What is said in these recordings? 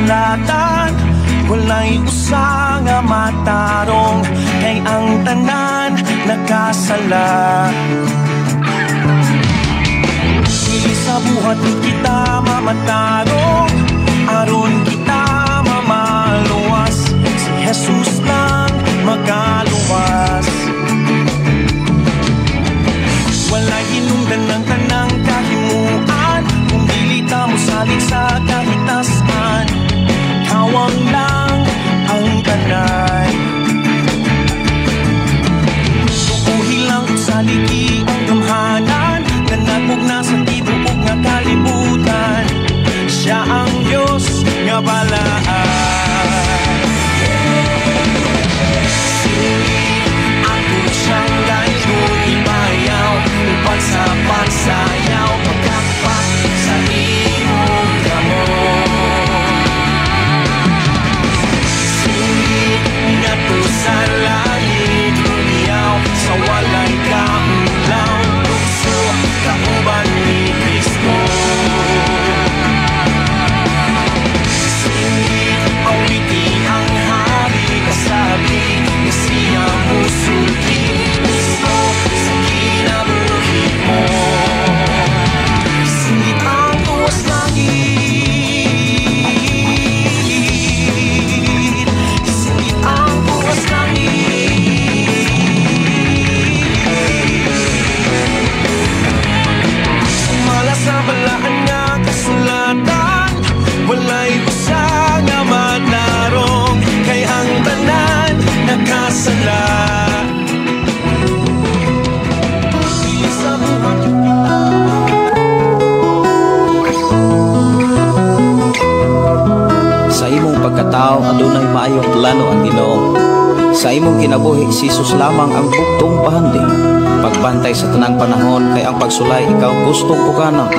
kasulatan, walay usa nga matarong, kay ang tanan nakasala. Dili sa buhat kita mamatarong, aron kita mamaluwas, si Jesus lang magaluwas. Walay hinungdan ng tanang kahimuan, kung dili ta mo salig sa kahitasan, kawang lang ang tanan. Tukuhi lang sa ligi ang gamhanan, nanagog na sa tibuok nga kalibutan, siya ang Diyos nga balaan. Ako siyang layong ibayaw, upang sa pagsayaw, pagkakpak sa imong gamot. Sulit nga to sa langit, umiyaw sa walay kaulaw, tukso kauban ni Kristo. Sulit awitin ang hari kasabi, siya musulti mismo sa kinabuhi mo. Sulit ang tuwas langit, sulit ang tuwas langit. Sumala sa balaan nga kasulatan, walay usa nga matarong, kay ang tanan nakasala. Dili sa buhat Sa imong pagkatao adunay maayong plano ang Ginoo. Sa imong kinabuhi si Jesus lamang ang buktong pahandi. Pagbantay sa tanang panahon, kay ang pagsulay ikaw gustong pukana.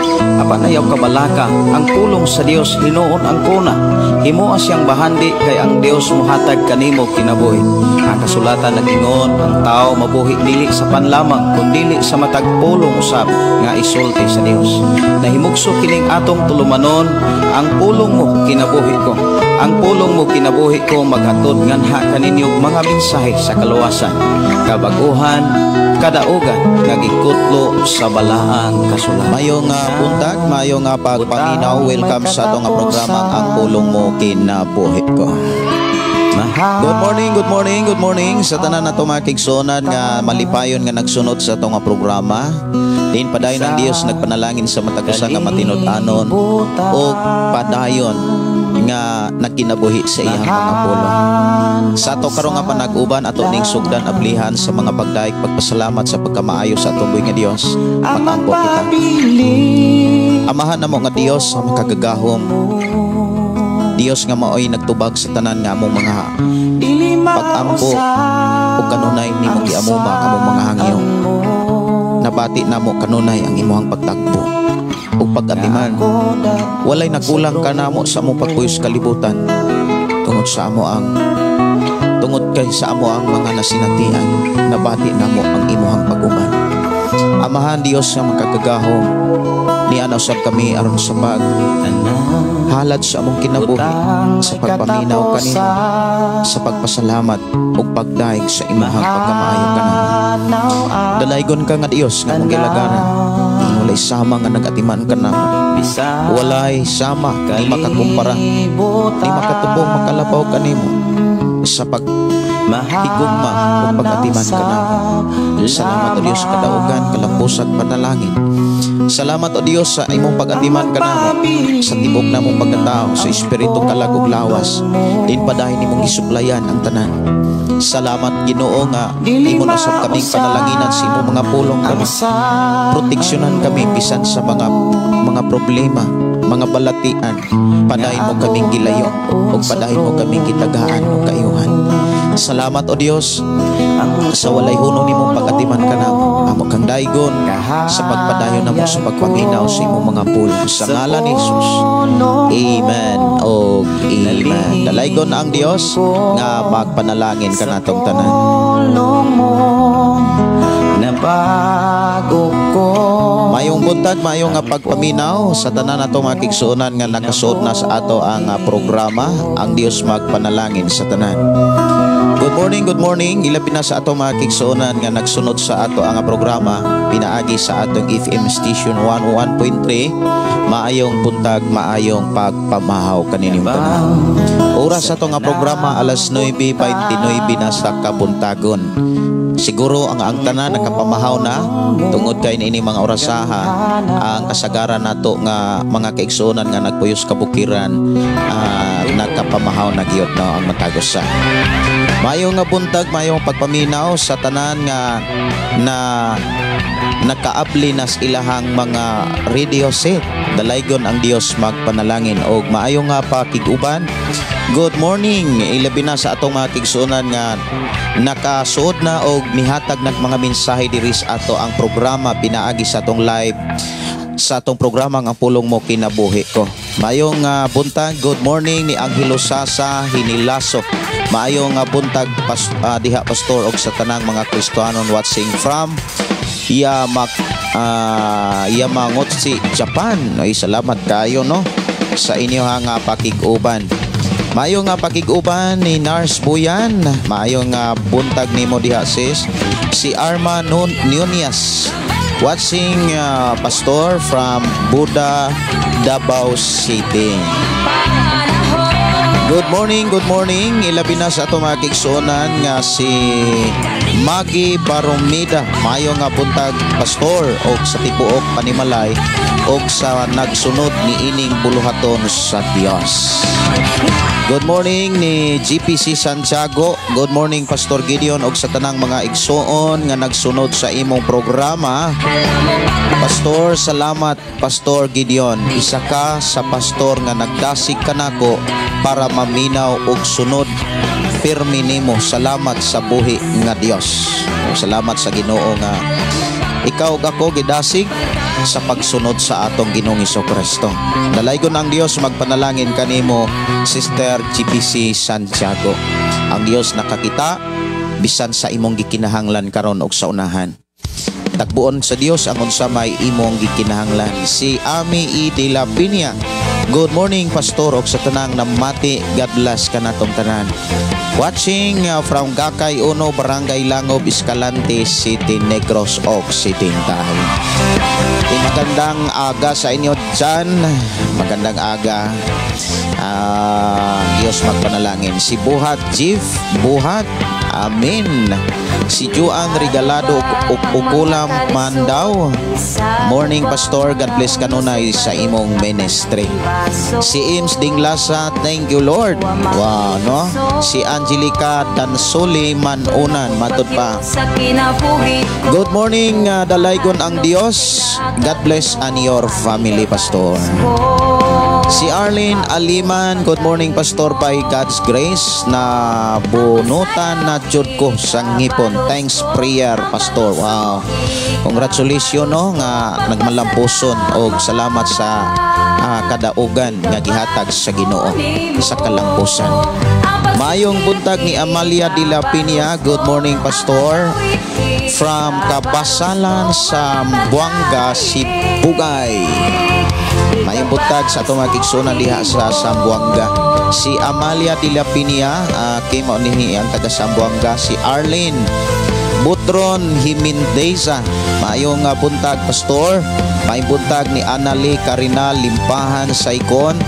Apan ayaw kabalaka, ang pulong sa Dios hinuon ang kuna. Himoa siyang bahandi, kay ang Dios muhatag kanimo kinabuhi. Ang kasulatan nagingon, ang tao mabuhi dili sa panlamang, kundi sa matag pulong usab nga isulti sa Dios. Nahimugso kining atong tulumanon, ang pulong mo kinabuhi ko. Ang pulong mo kinabuhi ko, maghatod nganha kaninyong mga mensahe sa kaluwasan, kabaguhan, kadaugan, nagikutlo sa balaang kasulatan. Mayong buntag, mayong pagpanginaw. Welcome sa itong programang Ang Pulong Mo Kinabuhi Ko. Good morning, good morning, good morning sa tanan na itong mga kigsunan nga malipayon nga nagsunod sa itong programa. Din padayon ng Dios nagpanalangin sa matagusa nga matinod-anon o padayon nga nakinabuhi sa iyang mga pulong. Sa ato karon nga panag-uban ato ning sugdan ablihan sa mga pagdaig pagpasalamat sa pagkamaayo sa atong buhi nga Dios. Mag-ampo kita. Amahan namo nga Dios sa makagagahom. Dios nga maoy nagtubag sa tanan nga among mga pag-ampo o kanunay nimo giamuma ang among mga hangyo. Nabati namo kanunay ang imong pagtagpo o pag-atiman. Walay nakulang ka namo sa among pagpuyos kalibutan tungod kay sa amo ang mga nasinatian. Nabati namo ang imong paguban. Amahan Dios nga makagagahom, ni anausab kami aron sa pag halad sa among kinabuhi, sa pagpaminaw kanimo, sa pagpasalamat ug pagdaig sa imong pagkamaayo kanamo. Dalaygon ka nga Dios nga mong gilagaran. Walay sama nga nagatiman ka namo. Walay sama, di makakumpara, di makatubong makalabaw kanimo sa paghigugma o pag-atiman ka namo. Salamat o Diyos kadaugan, kalampusan, panalangin. Salamat o Diyos sa imong pag-atiman ka namo, sa tibok namong pagkatao, sa espiritu kalagog lawas, din padahin imong isuplayan ang tanan. Salamat Ginoo nga imo nasab kaming panalanginan sa imong mga pulong kami. Proteksyonan kami bisan sa mga problema, mga balatian. Padahin mo kaming gilayo o padahin mo kaming gitagaan o kaayuhan. Salamat o Dios sa walay hunong nimong pag-atiman ka namo. Amo kang daygon sa pagpadayon namo sa pagpaminaw sa imong mga pulong. Sa ngalan ni Jesus. Amen o amen. Dalaygon ang Dios nga magpanalangin ka natong tanan. Mayong buntag, mayong nga pagpaminaw sa tanan nato mga kigsuonan nga nakasuot na sa ato ang programa, ang Dios magpanalangin sa tanan. Good morning. Ilabi na sa ato mga kigsuonan nga nagsunod sa ato ang programa, pinaagi sa atong FM station 101.3. Maayong buntag, maayong pagpamahaw kaninyong tanan. Oras sa ato nga programa alas 9:29 na sa kabuntagon. Siguro ang tanan nakapamahaw na tungod kay ini mga orasaha ang kasagaran nato nga mga kaigsuonan nga nagpuyos kabukiran nakapamahaw na gyud no ang matagos sa. Mayong nga buntag, mayong pagpaminaw sa tanan nga na nakaabli nas ilahang mga radio set. Dalaygon ang Dios magpanalangin og maayong nga pakiguban. Good morning, ilabi na sa atong mga kigsuonan nga nakasuod na og nihatag ng mga mensahe diri sa ato ang programa pinaagi sa atong live sa atong programa ang pulong mo kinabuhi ko. Mayong buntag, good morning ni Angelo Sasa Hinilaso. Maayong buntag diha pastor og sa tanang mga Kristiyanon watching from Yamagotchi, Japan. Ay salamat kayo no sa inyo nga pakiguban. Maayong pakiguban ni Nars Buyan. Maayong buntag nimo diha sis. Si Arma Nunias watching pastor from Buda, Davao City. Good morning. Ilabi na sa ato mga kigsuonan nga si Magi Baromida. Maayong buntag pastor og sa tibuok Panimalay og sa nagsunod ni ining buluhaton sa Dios. Good morning ni GPC Santiago. Good morning Pastor Gideon og sa tanang mga igsuon nga nagsunod sa imong programa. Pastor, salamat Pastor Gideon. Isa ka sa pastor nga nagdasig kanako para maminaw og sunod pirmi nimo. Salamat sa buhi nga Dios. Salamat sa Ginoo nga ikaw ako gidasig sa pagsunod sa atong Ginoong Hesukristo. Dalaygon ang Dios magpanalangin kanimo Sister GPC Santiago. Ang Dios nakakita bisan sa imong gikinahanglan karon og sa unahan. Tagbuon sa Dios ang unsa may imong gikinahanglan. Si Ami E. De La Piña. Good morning Pastor og sa tanang namati. God bless kanatong tanan. Watching from Gakay Uno, Barangay Langob, Escalante City, Negros Occidental. Magandang aga sa inyo dyan. Magandang aga. Diyos magpanalangin. Si Buhat Jeff Buhat. Amen. Si Juan Regalado Ukulam Mandaw. Morning Pastor, God bless kanunay sa imong ministry. Si Ims Dinglasa, thank you Lord. Wow, no? Si Angelica Dansoli Manunan, matod pa. Good morning, dalaygon ang Dios. God bless and your family, Pastor. Si Arlene Aliman, good morning Pastor, by God's grace na bunutan na jud ko sang ngipon. Thanks prayer Pastor. Wow. Congratulations no nga nagmalampuson og salamat sa kadaugan nga gihatag sa Ginoo sa kalampusan. Mayong buntag ni Amalia de la Piña. Good morning Pastor. From Kabasalan sa Buanga, Sibugay. Mayong buntag sa atong mga kigsuonan diha sa Sambuanga. Si Amalia de la Piña, kay mao ni ang taga Sambuanga. Si Arlene Butron Himindeza. Mayong buntag Pastor. Mayong buntag ni Anali Karina Limpahan sa Ikon.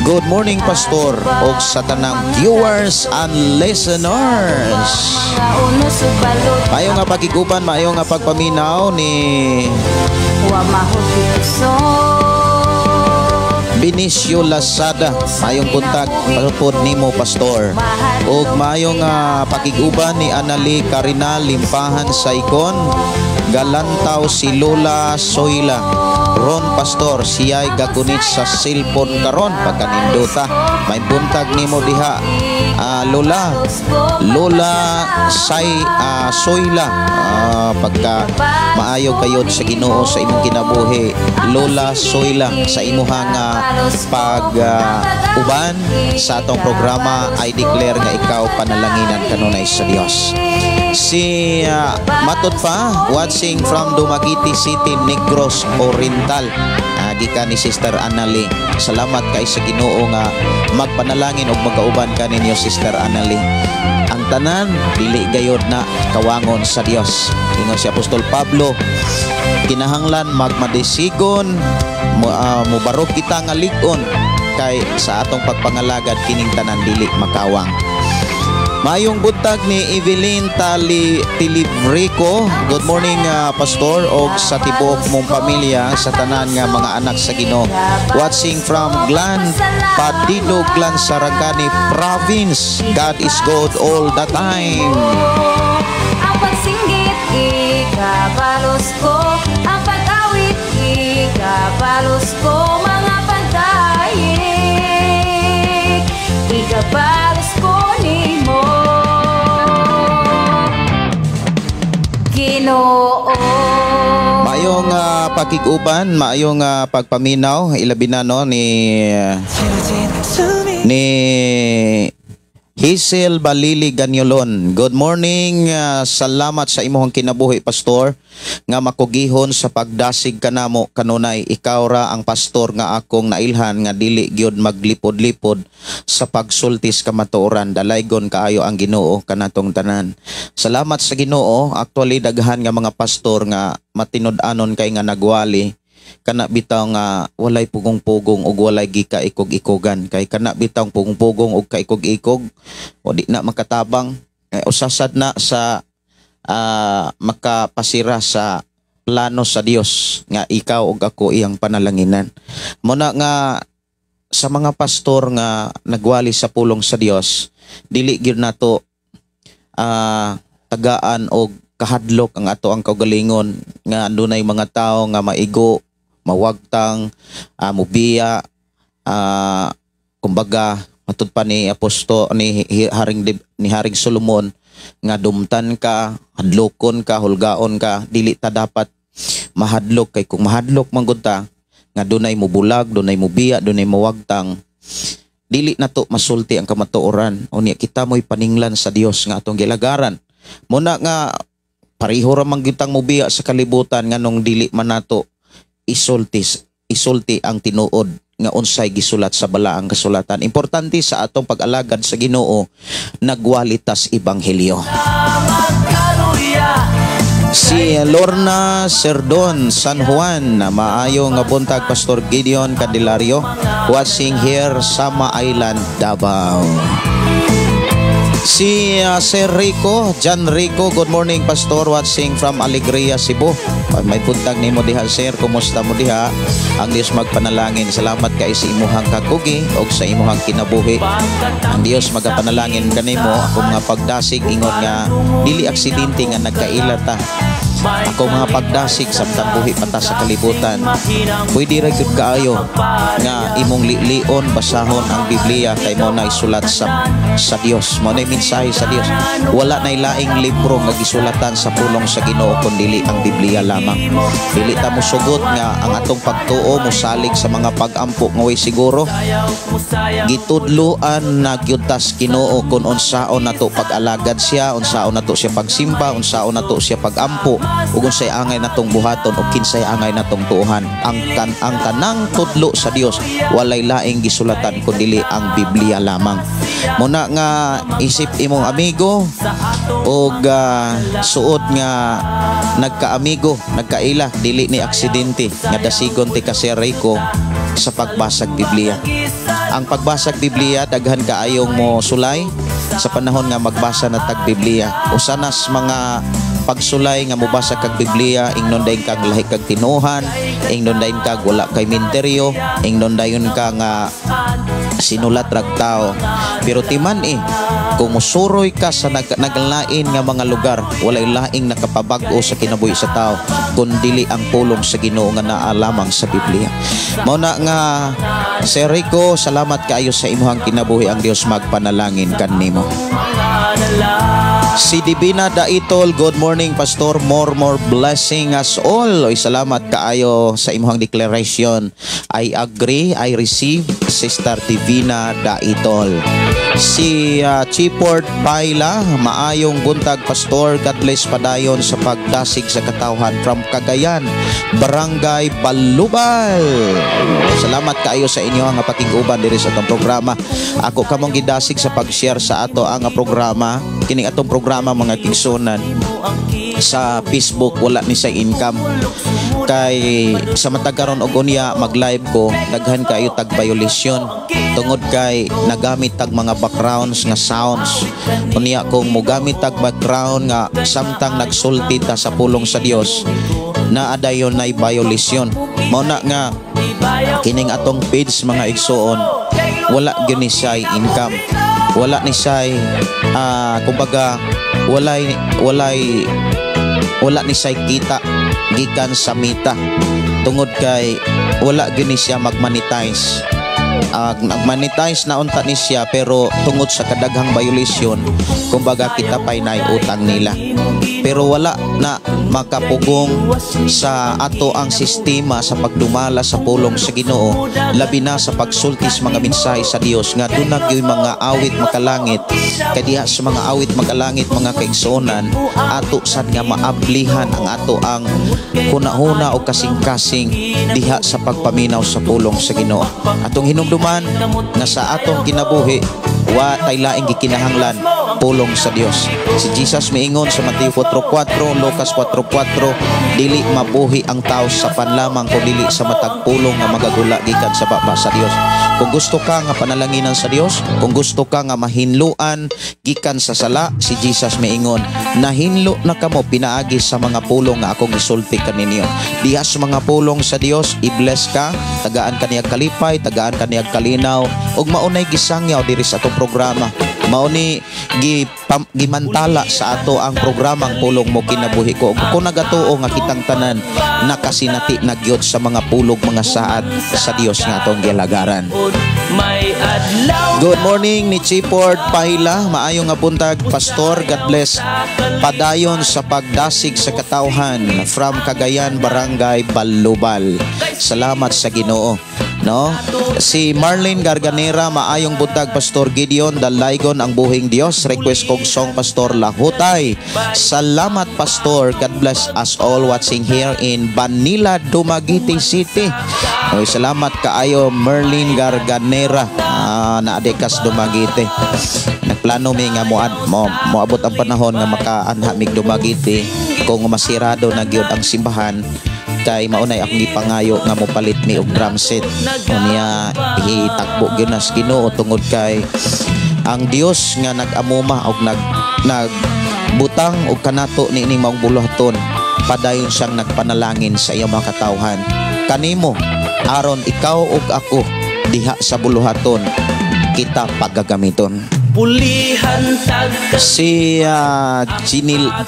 Good morning Pastor og sa tanang viewers and listeners. Mayong pagiguban, mayong pagpaminaw ni Benicio Lazada. Mayong buntag palupod nimo Pastor. Og mayong pakiguban ni Anali Karina Limpahan sa Ikon. Galantaw si Lola Soyla. Ron Pastor, siya'y gagunit sa cellphone karon pagkaninduta. May buntag nimo diha Lola Soyla. Pagka maayo kayod sa Ginoo sa imong kinabuhi, Lola Soyla, sa imuhang uban sa atong programa, I declare nga ikaw panalanginan kanunay sa Dios. Si Matod pa, watching from Dumaguete City, Negros Oriental. Gikan ni Sister Annalie. Salamat kay sa Ginoo nga magpanalangin og magauban ka ninyo, Sister Annalie. Ang tanan dili gayod na kawangon sa Dios. Ingon si Apostol Pablo, kinahanglan magmadesigon, mubarog kita nga lig-on kay sa atong pagpangalagad kining tanan dili makawang. Mayong buntag ni Evelyn Tilivrico. Good morning, Pastor, og sa tibok mong pamilya, sa tanan nga mga anak sa Ginoo. Watching from Glan Padilog, Glan Sarangani Province. God is good all the time. Ang pagsinggit, ikabalos ko. Ang pag-awit, ikabalos ko. Mga pantayik, ikabalos ko nimo, Ginoo. Maayong pakiguban, maayong pagpaminaw, ilabi na no ni Hazel Balili Ganyolon. Good morning. Salamat sa imong kinabuhi, Pastor, nga makugihon sa pagdasig kanamo kanunay. Ikaw ra ang pastor nga akong nailhan nga dili gyud maglipod-lipod sa pagsultis kamatuoran. Dalaygon kaayo ang Ginoo kanatong tanan. Salamat sa Ginoo. Actually daghan nga mga pastor nga matinud-anon kay nga nagwali. Kana bitaw nga walay pugong-pugong ug walay gikaikog-ikogan, kay kana bitaw pugong-pugong ug kaikog-ikog o di na makatabang usasad na sa makapasira sa plano sa Dios nga ikaw ug ako iyang panalanginan. Muna nga sa mga pastor nga nagwali sa pulong sa Dios, dili gyud nato tagaan og kahadlok ang ato ang kaugalingon nga dunay mga tao nga maigo, mawagtang, mubiya, kumbaga matud pa ni Apostol ni Haring Solomon nga dumtan ka, hadlokon ka, hulgaon ka, dili ta dapat mahadlok. Kay kung mahadlok man gud ta nga dunay mubulag, dunay mubiya, dunay mawagtang, dili nato masulti ang kamatuoran. Unya kita mo'y paninglan sa Dios nga atong gilagaran. Muna nga pareho ra man gyud tang mubiya sa kalibutan nganong dili man nato isulti ang tinuod nga unsay gisulat sa balaang kasulatan. Importante sa atong pag-alagad sa Ginoo, nagwalitas ebanghelyo. Si Lorna Serdon, San Juan, maayong buntag, Pastor Gideon Candelario, watching here Sama Island, Davao. Si Sir Rico, John Rico, good morning, Pastor, watching from Alegria, Cebu. May buntag ni mo diha, Sir, kumusta mo diha? Ang Diyos magpanalangin. Salamat kay sa imuhang kakugi o sa imuhang kinabuhi. Ang Diyos magapanalangin kanimo ako mga pagdasig ingon nga dili aksidente nga nagkaila ta. Ako mga pagdasig samtang buhi pata sa kalibutan. Pwede ra gyud kaayo nga imong lion basahon ang Biblia kay mo na isulat sa Dios. Mo na mensahe sa Dios. Wala nay laing libro nga gisulatan sa pulong sa Ginoo kundi ang Biblia lamang. Dili ta mo sugot nga ang atong pagtuo mo salig sa mga pag-ampo nga way siguro. Gitudloan na gyud tas Ginoo kun unsaon nato pag-alagad siya, unsaon nato siya pagsimba, unsaon nato siya pag-ampo, ug unsay angay natong buhaton o kinsay angay natong tuohan. Ang tanang tudlo sa Dios walay laing gisulatan kundi ang Biblia lamang. Muna nga isip imong amigo og suod nga nagkaamigo, nagkaila, dili ni aksidente nga dasigon ti ka Sir Rico sa pagbasag Biblia. Ang pagbasag Biblia daghan kaayong mo sulay sa panahon nga magbasa na tag Biblia. Usanas mga pagsulay nga mubasa kag Biblia, ingnon dayon kag lahi kag tinuhan, ingnon dayon kag wala kay minteryo, ingnon dayon ka nga sinulat rag tao. Pero timan kung musuroy ka sa naglain nga mga lugar, walay laing nakapabag-o sa kinabuhi sa tao kundi ang pulong sa Ginoo nga naa lamang sa Biblia. Mao na nga Sir Rico, salamat kaayo sa imuhang kinabuhi. Ang Dios magpanalangin kanimo. Si Divina Daitol, good morning, Pastor, more blessing us all. Oy, salamat kaayo sa imuhang declaration. I agree, I receive. Sister Divina Daitol. Si Chiport Paila, maayong buntag pastor, God bless padayon sa pagdasig sa katawhan from Cagayan, Barangay Balubal. Salamat kaayo sa inyo nga patig-uban diri sa atong programa. Ako kamong gidasig sa pag-share sa ato ang programa. Kining atong programa mga tigsunan sa Facebook wala ni sa income. Kay sa matag karon og unya mag-live ko, daghan kayo tag violation tungod kay nagamit tag mga backgrounds nga sounds. Unya kung mogamit tag background nga samtang nagsulti ta sa pulong sa Dios, na adayon nay violation. Mao na nga kining atong page mga igsoon wala gyud ni say income, wala ni say kumbaga wala ni say kita gikan sa mita tungod kay wala gyud ni siya mag-monetize. Nag-monetize na unta ni siya pero tungod sa kadaghang violation kumbaga kita pay nay utang nila, pero wala na makapugong sa ato ang sistema sa pagdumala sa pulong sa Ginoo, labi na sa pagsultis mga mensahe sa Dios nga dunag gyud mga awit makalangit. Kay diha sa mga awit makalangit mga kaigsuonan ato sad nga maablihan ang ato ang hunahuna o kasing-kasing diha sa pagpaminaw sa pulong sa Ginoo. Atong hinumduman nga sa atong kinabuhi wa tay laing gikinahanglan pulong sa Dios. Si Jesus miingon sa Mateo 4:4, Lucas 4:4, dili mabuhi ang tao sa panlamang kung dili sa matag pulong nga magagula gikan sa baba sa Dios. Kung gusto ka nga panalanginan sa Dios, kung gusto ka nga mahinluan gikan sa sala, si Jesus miingon, nahinlo na kamo pinaagi sa mga pulong nga akong gisulti kaninyo. Diha sa mga pulong sa Dios, i-bless ka, tagaan kaniyag kalipay, tagaan kaniyag kalinaw, ug maunay gisangyaw diri sa atong programa. Mauni gimantala sa ato ang programang pulong mo kinabuhi ko. Kung nagatuo nga kitang tanan nakasinati na gyud sa mga pulog mga saad sa Dios nga atong gilagaran. Good morning ni Chiport Pahila, maayong nga buntag pastor, God bless padayon sa pagdasig sa katawhan from Cagayan, Barangay Balubal. Salamat sa Ginoo. No? Si Marlene Garganera, maayong buntag pastor Gideon, dalaygon ang buhing Dios. Request kong song pastor Lahutay. Salamat pastor, God bless us all watching here in Manila, Dumaguete City. Okay, salamat kaayo Marlene Garganera, naadekas Dumaguete. Nagplano mi nga moabot ang panahon nga makaanha mig Dumaguete kung masirado na gyud ang simbahan. Kay maunay akong gipangayo nga mopalit mi og drum set. Unya hitakbo gyud nas Ginoo tungod kay ang Dios nga nag-amuma og nagbutang og kanato niining maong buluhaton, padayon siyang nagpanalangin sa iyang mga katawhan. Kanimo aron ikaw ug ako diha sa buluhaton kita paggagamiton. Si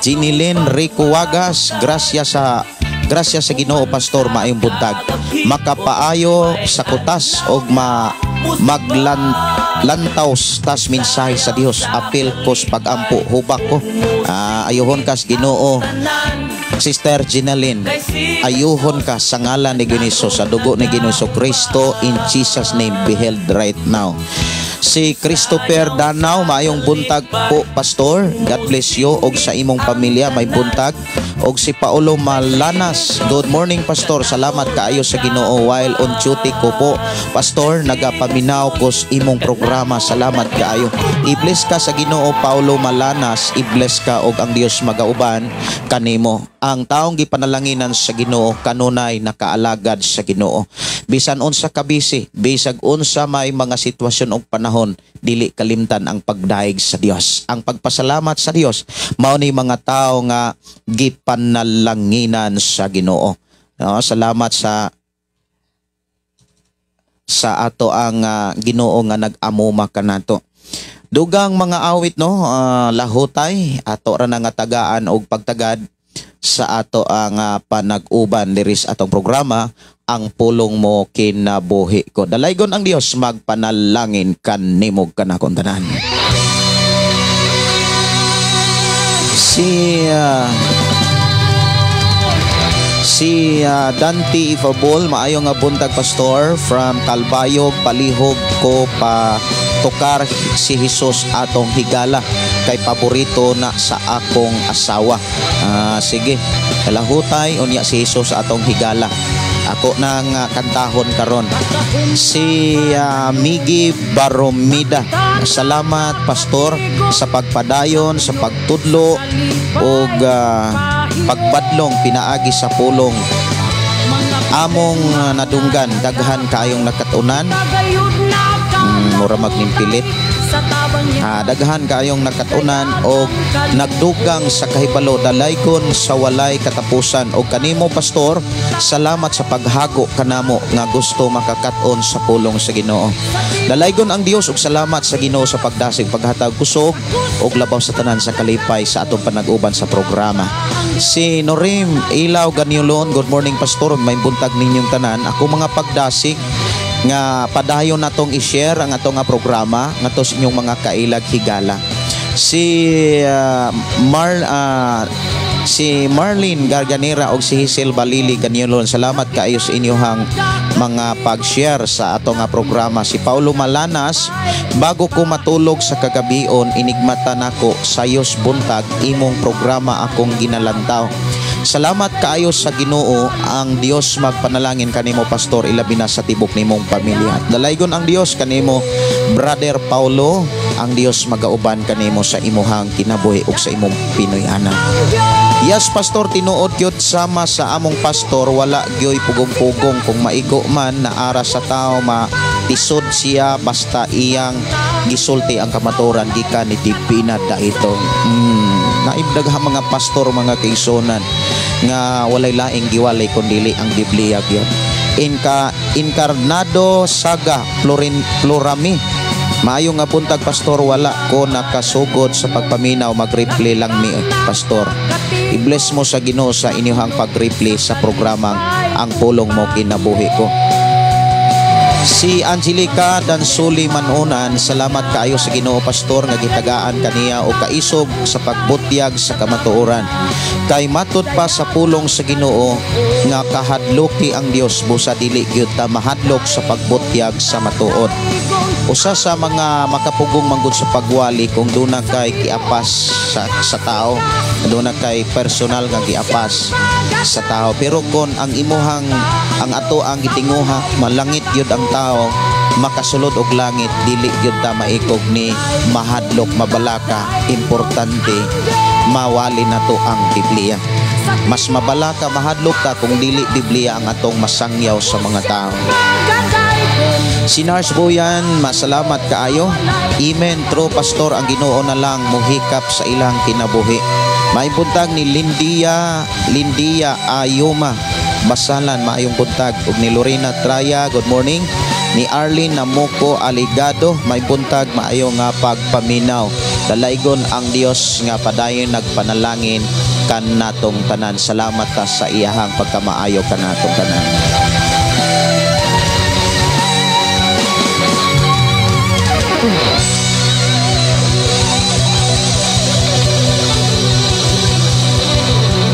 Ginilyn Rico Wagas, gracias sa Ginoo pastor, maayong buntag. Makapaayo sa kutas og maglantaws tas mensahe sa Dios, apil kos pagampo hubak ko. Ayuhon kas Ginoo Sister Ginalyn, ayuhon ka sa ngalan ni Ginoo, sa dugo ni Ginoo Kristo, in Jesus name be held right now. Si Christopher Danaw, maayong buntag po pastor, God bless you og sa imong pamilya may buntag. Og si Paulo Malanas, good morning pastor, salamat kaayo sa Ginoo while on duty ko po pastor, nagapaminaw ko sa imong programa, salamat kaayo. I-bless ka sa Ginoo Paulo Malanas, i-bless ka og ang Dios magauban kanimo. Ang taong gipanalanginan sa Ginoo kanunay nakaalagad sa Ginoo. Bisan unsa ka busy, bisag unsa may mga sitwasyon og panahon, dili kalimtan ang pagdaig sa Dios. Ang pagpasalamat sa Dios mao ni mga tao nga gipanalanginan sa Ginoo. No, salamat sa ato ang Ginoo nga nag-amuma kanato. Dugang mga awit no, lahutay ato ra nga tagaan og pagtagad sa ato ang panag-uban diri sa atong programa, ang pulong mo kinabuhi ko. Dalaygon ang Dios magpanalangin kanimo kanakon tanan. Si Dante Ifabol, maayo nga buntag pastor from Kalbayog, palihog ko pa tukar si Jesus atong higala kay paborito na sa akong asawa. Sige, kalahutay unya si Jesus atong higala. Ako nang kantahon karon. Si Migi Baromida, salamat pastor sa pagpadayon, sa pagtudlo ug pagbadlong pinaagi sa pulong among nadunggan. Daghan kayong nakatunan, mura magnimpilit. Daghan kayong nakatunan o nagdugang sa kahibalo, dalaygon sa walay katapusan. O kanimo pastor, salamat sa paghago kanamo nga gusto makakaton sa pulong sa Ginoo. Dalaygon ang Dios ug salamat sa Ginoo sa pagdasig, paghatag kusog ug labaw sa tanan sa kalipay sa atong panag-uban sa programa. Si Norim Ilaw Ganyulon, good morning pastor, may buntag ninyong tanan. Ako mga pagdasig nga padayon natong i-share ang atong nga programa ngadto sa inyong mga kailag higala. Si Marlene Garganera o si Hazel Balili Ganyolon, salamat kaayo sa inyong mga pag-share sa atong nga programa. Si Paulo Malanas, bago ko matulog sa kagabion, inigmata nako sayos buntag imong programa akong ginalantaw. Salamat kaayo sa Ginoo, ang Dios magpanalangin kanimo pastor, ilabi na sa tibok nimong pamilya. Dalaygon ang Dios kanimo brother Paulo, ang Dios magauban kanimo sa imuhang kinabuhi ug sa imong Pinoy-anan. Yes pastor, tinuod gyud sama sa among pastor, wala gyoy pugong-pugong kung maigo man naara sa tao matisod siya basta iyang gisulti ang kamaturan gikan ni Tipina daitong. Naibdagha mga pastor, mga kaisonan nga walay laing giwalay kundili ang Biblia gyud. Inkarnado Saga Florami, maayo nga buntag pastor, wala ko nakasugod sa pagpaminaw, mag-replay lang mi pastor. I-bless mo sa Ginoo sa inyong pag-replay sa programang Ang Pulong Mo Kinabuhi Ko. Si Angelica Dansuli Manunan, salamat kaayo sa Ginoo pastor nga gitagaan kaniya o kaisog sa pagbutyag sa kamatuoran. Kay matud pa sa pulong sa Ginoo nga kahadloki ang Dios, busa dili gyud ta mahadlok sa pagbutyag sa matuod. Usa sa mga makapugong manggod sa pagwali kung duna kay giapas sa tao, duna kay personal nga giapas sa tao. Pero kon ang imuhang ang ato ang gitinguha malangit gyud ang tao, makasulod og langit, dili gyud ta maikog ni mahadlok mabalaka. Importante mawali nato ang Biblia. Mas mabalaka mahadlok ta kung dili Biblia ang atong masangyaw sa mga tao. Si Nars Boyan, masalamat kaayo. Amen. True pastor, ang Ginoo na lang muhikap sa ilang kinabuhi. May buntag ni Lindia Ayuma Basalan, maayong buntag. Ug ni Lorena Traya, good morning. Ni Arlene Namuko Aligado, may buntag, maayo nga pagpaminaw. Dalaygon ang Dios nga padayon nagpanalangin kan natong tanan. Salamat ta sa iyahang pagkamaayo kan natong tanan.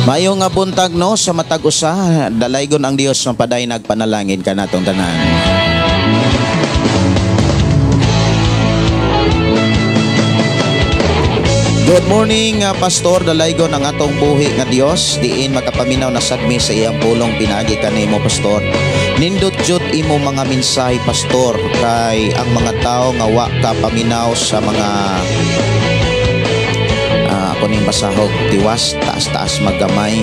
Mayo nga buntag no sa matag usa, dalaygon ang Dios nga paday nagpanalangin kanatong tanan. Good morning pastor, dalaygon ang atong buhi nga Dios, diin makapaminaw na sadmi sa iyang pulong pinaagi kanimo pastor. Nindot jud imo mga mensahe pastor, kay ang mga tao nga wa ka paminaw sa mga kuning basahog tiwas, taas-taas maggamay.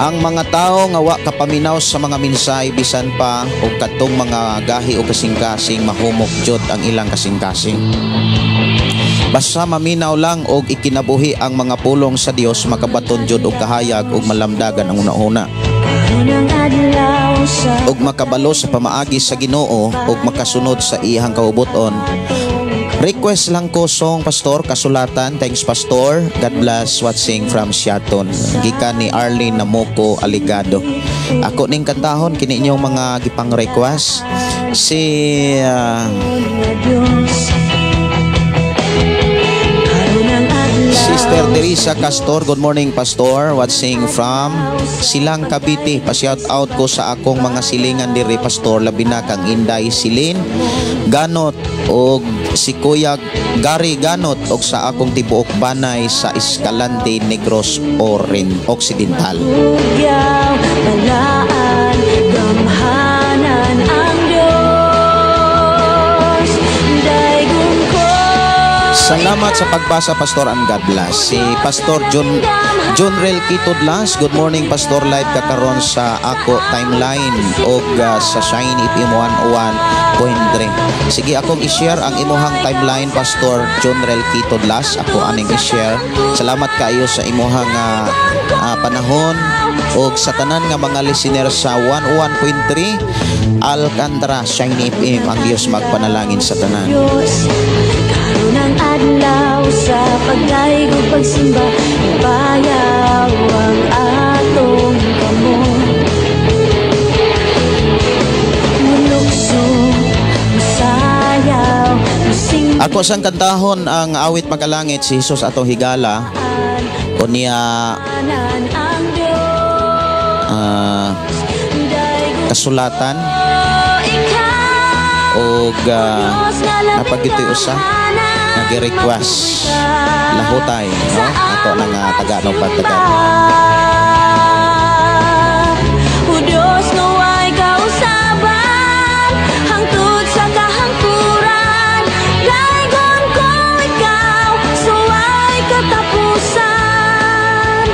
Ang mga tao nga wa kapaminaw sa mga mensahe, bisan pa og kadtong mga gahi o kasing-kasing, mahumok jud ang ilang kasing-kasing. Basta maminaw lang og ikinabuhi ang mga pulong sa Dios, makabaton jud og kahayag og malamdagan ang una-una. Og makabalo sa pamaagi sa Ginoo og makasunod sa iyang kaubuton. Request lang ko song pastor, kasulatan. Thanks pastor. God bless, watching from Seattle. Gikan ni Arlene Namuko Aligado. Ako ning kantahon kini inyong mga gipang request. Si Sister Teresa Castor, good morning Pastor. Watching from Silang Cavite. Pa-shout out ko sa akong mga silingan diri Pastor, labi na kang Inday Silin Ganot og si Kuya Gary Ganot og sa akong tibuok banay sa Escalante Negros Occidental. Ugyaw, balaan, gamhanan ang Diyos. Daygon ko. Salamat sa pagbasa Pastor and God bless. Si Pastor John Rel Kitudlas, good morning Pastor, live kakaron sa ako timeline og sa Shine FM 101.3. Sige akong i-share ang imuhang timeline Pastor John Rel Kitudlas. Ako aning i-share. Salamat kayo sa imuhang panahon og sa tanan nga mga listener sa 101.3 Alcantara Shine FM. Ang Dios magpanalangin sa tanan. Diyos, karon ang adlaw sa pagdaigog pagsimba, ibayaw ang atong kamot. Mulukso, masayaw, musing Ako sang kantahon ang awit magalangit si Jesus atong higala o niya ang Diyos. kasulatan Ikaw, o napagitoy usa nag-request lahutay no ato nang taga no pagtagan. O Diyos, naway kausaban hangtod sa kahangturan. Daygon ko ikaw, suway katapusan.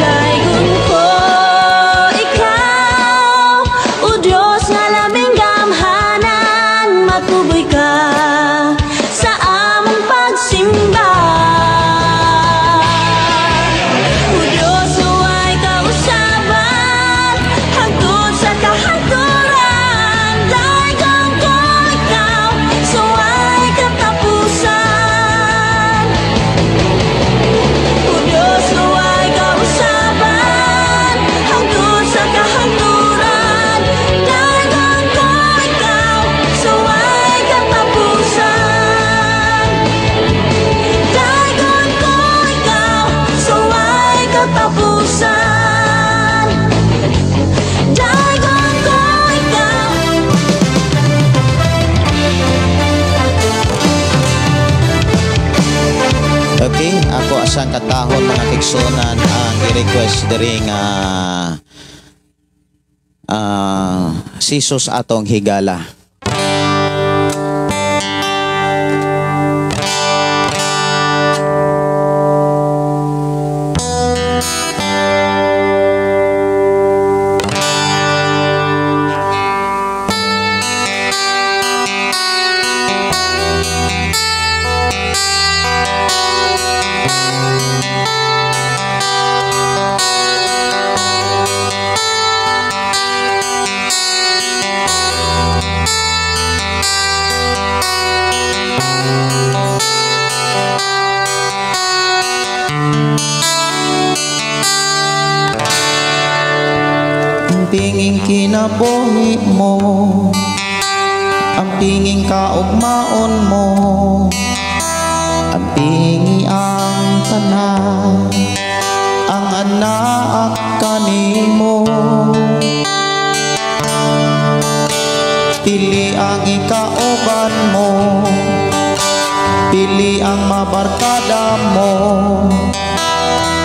Daygon ko ikaw, o Diyos nga laming gamhanan, matuboy ka sa among pagsimba. O Diyos, suway kausaban hangtod sa kahangturan. Daygon ko ikaw, suway katapusan. O Diyos, naway kausaban hangtod sa kahangturan. Daygon ko ikaw, suway katapusan. Daygon ko ikaw, suway katapusan. Daygon ko ikaw. Okay, ako asang katahon mga kigsunan ang i-request diri nga si Jesus atong higala. Pinging kinabuhi mo, ang pinging kaugmaon mo, ang pingi ang tanan, ang anak kanimo. Pili ang ikauban mo, pili ang mabarkada mo,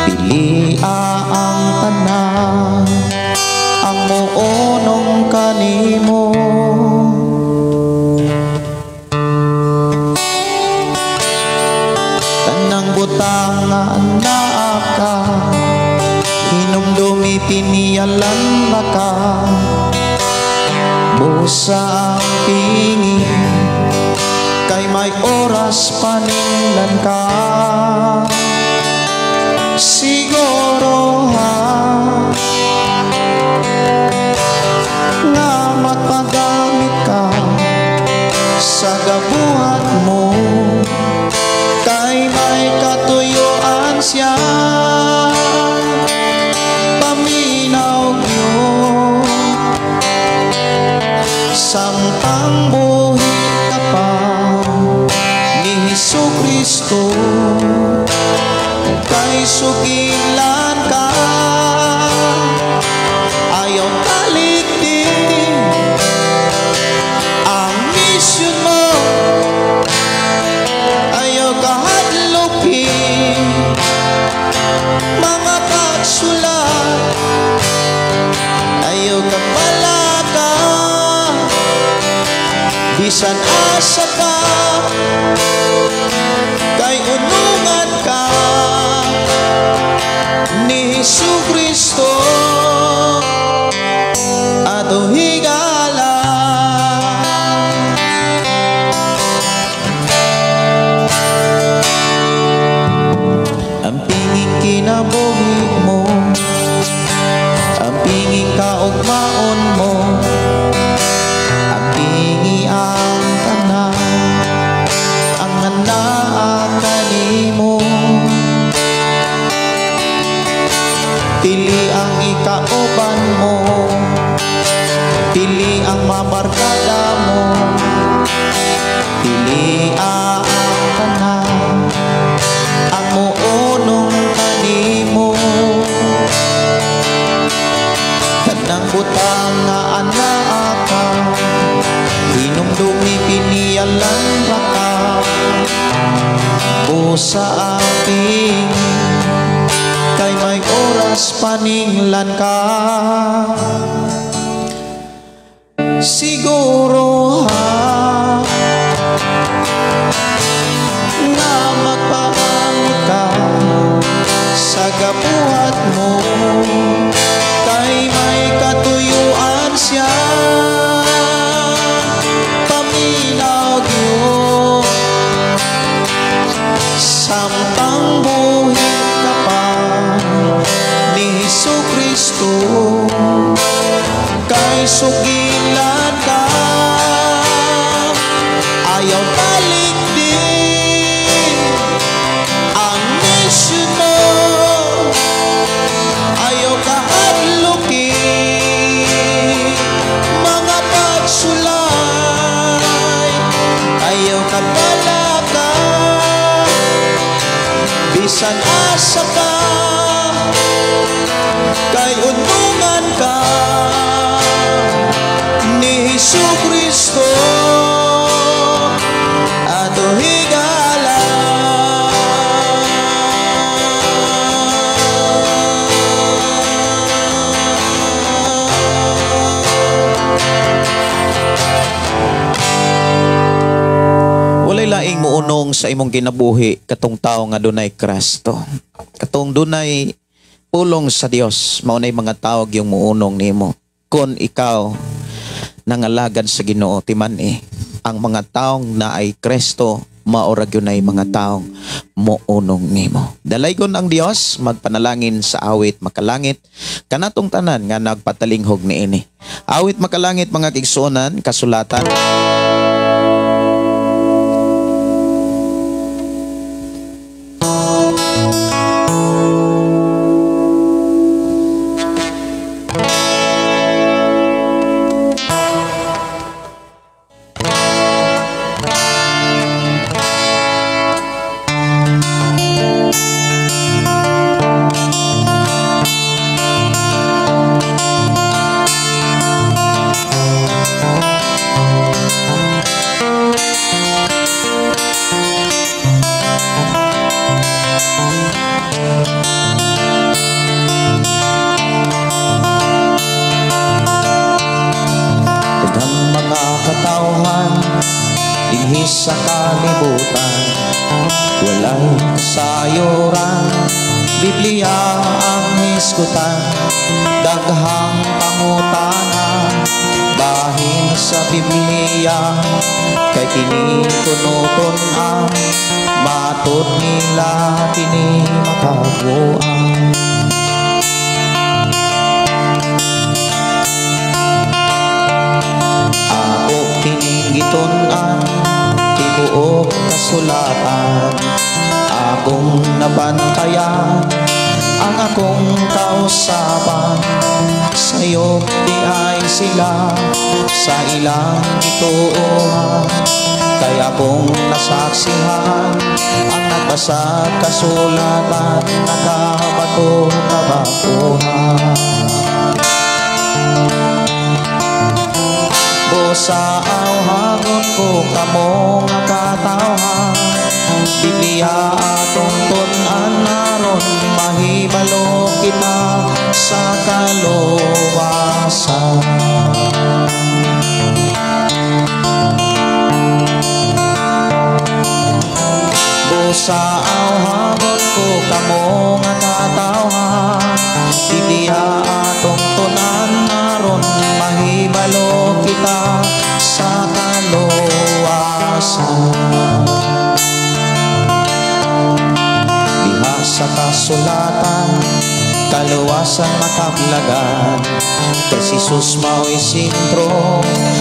pili ang tanan, ang muunong kanimo. Tanang butang nga anak ka, hinumdumi piniyalan baka, busa ang pingin, kay may oras paninglan ka. siguro nga magpagamit ka sa gabuhat mo, kay may katuyuan siya paminaw yun, samtang buhit ka pa ni Jesucristo, kay sugilan ka ayaw taliktin ang misyon mo, ayaw kahadlukin mga pagsulat, ayaw kapalaga bisan asa ka, kay unungan ka ni Jesucristo ato higala. Ang pingin kinabuhi mo, ang pingin kaugmaon mo, ang pingi ang tanan, ang anak kanimo, pili ang ikauban mo, pili ang mabarkada mo, pili ang tanan, ang muunong kanimo, kanang butang nga anak ka, hinumdumi piniyalan raka, busa ating kay may oras paninglan ka, siguro nga magpaamit ka sa gabuhat mo, kay may katuyuan siya paminaw yun, samtang buhit ka pa ni Jesucristo, kay sugilan ka ayaw taliktin ang misyon mo, ayaw kahadlukin mga pagsulay, ayaw kabalaga bisan asa ka, kay unungan ka ni Jesucristo ato higala. Walay laing muunong sa imong kinabuhi katong tao nga dunay Kristo, katong dunay pulong sa Dios, maunay mga tawag yung muunong nimo. Kung ikaw nangalagan sa Ginoo timan ang mga taong na ay Kristo, maorag yun ay mga taong muunong nimo. Dalaygon ang Dios, magpanalangin sa awit makalangit kanatong tanan nga nagpatalinghog niini. Awit makalangit mga kigsuonan, kasulatan. Sa kalibutan walay sayuran, Biblia ang hisgutan, daghang pangutana. Bahin sa Biblia, kay kini kuno ang matod nila kini makabuang. Ako kining gitun-an, tibuok kasulatan. Akong nabantayan, ang akong kausaban. Sa'yo di ay sila sa ilang ituuhan. Kaya kung nasaksihan ang nagbasa kasulatan, nakabato na bakuhan. Busa awhagon ko kamo nga katawhan. Biblia atong tun-an naron, mahibalo kita sa kaluwasan. Busa awhagon ko kamo nga katawhan. Biblia atong tun-an naron, mahibalo kita sa kaluwasan. Diha sa kasulatan, kaluwasan makaplagan. Kay si Jesus mao'y sintro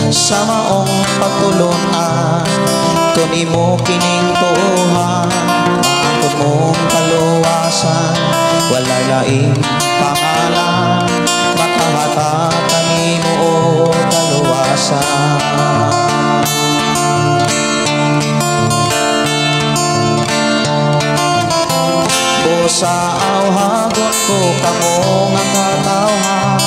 sa maong pagtulunan. Kung imo kining tuuhan, maangkot mong kaluwasan. Walay laing pangalan, makahatatan imo o kaluwasan. Busa awhagon ko kamo nga katawhan.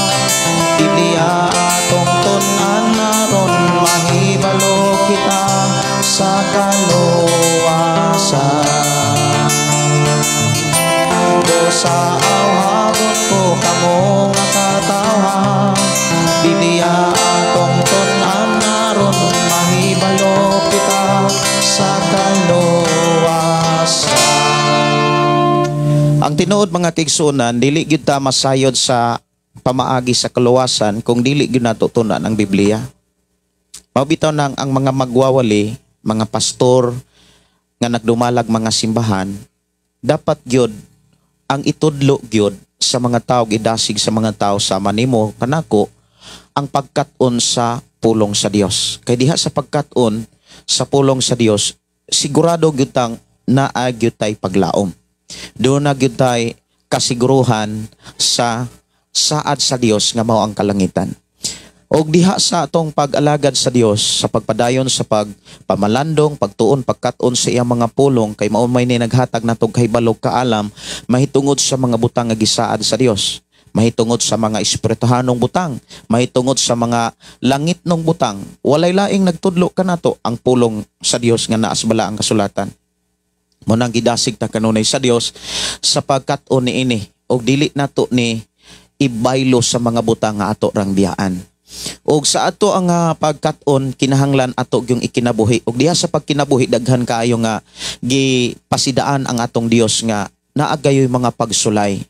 Biblia atong tun-an naron, mahibalo kita sa kaluwasan. Busa awhagon ko kamo nga katawhan. Biblia atong tun-an naron, mahibalo kita sa kaluwasan. Ang tinuod mga kaigsunan, dili gyud ta masayod sa pamaagi sa kaluwasan kung dili gyud nato tunan ang Biblia. Mabitaw nang ang mga magwawali, mga pastor nga nagdumalag mga simbahan, dapat gyud ang itudlo gyud sa mga tao, gidasig sa mga tao sama nimo kanako ang pagkat-on sa pulong sa Dios. Kay diha sa pagkat-on sa pulong sa Dios, sigurado gyud tang naa gyud tay paglaom. Doon na gyud tay kasiguruhan sa saad sa Dios nga mao ang kalangitan. Og diha sa atong pag-alagad sa Dios, sa pagpadayon sa pagpamalandong, pagtuon, pagkat-on sa iyang mga pulong, kay mao may ni naghatag natong kahibalo kaalam mahitungod sa mga butang nga gisaad sa Dios, mahitungod sa mga espirituhanong butang, mahitungod sa mga langit nung butang. Walay laing nagtudlo kanato ang pulong sa Dios nga naas bala ang kasulatan. Munang gidasig ta kanunay sa Dios sa pagkat-on niini, og dili nato ni ibaylo sa mga butang nga ato rang biyaan. Og sa ato ang pagkat-on, kinahanglan ato yung ikinabuhi. Og diha sa pagkinabuhi, daghan kaayo nga gipasidaan ang atong Dios nga naagayoy mga pagsulay,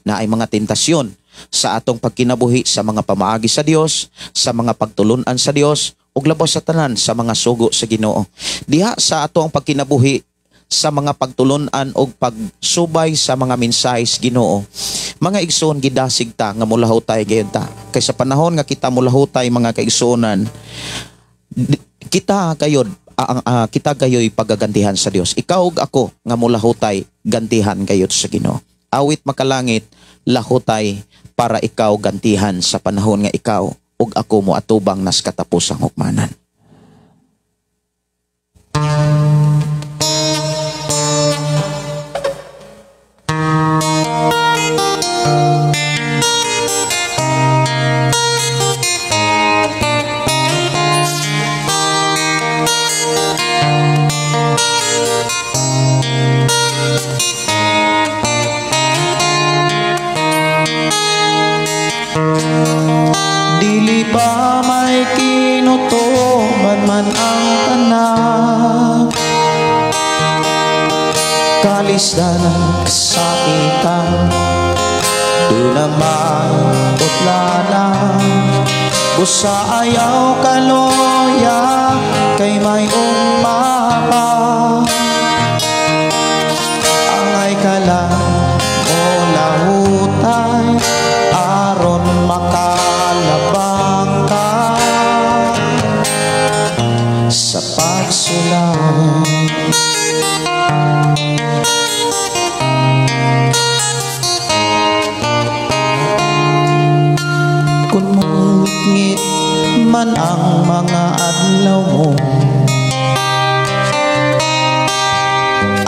na ay mga tentasyon sa atong pagkinabuhi sa mga pamaagi sa Dios, sa mga pagtulunan sa Dios, ug labas sa tanan sa mga sugo sa Ginoo. Diha sa ato ang pagkinabuhi sa mga pagtulunan o pagsubay sa mga mensahes Ginoo, mga igsoon gidasig ta nga mulahutay gayon ta. Kay sa panahon nga kita mulahutay mga kaigsuonan, kita gayoy pagagantihan sa Dios. Ikaw ug ako nga mulahutay gantihan gayud sa Ginoo. Awit makalangit lahutay para ikaw gantihan sa panahon nga ikaw ug ako mo atubang nas katapusang hukmanan. Dili ba may kinutuban man ang tanan, kalisdanan, kasakitan, doon naman utlanan. Busa ayaw kaloya, kay may umapa. Angay ka lang mo lahutay, aron makalabang ka sa pagsulat. Kung mungit man ang mga adlaw mo,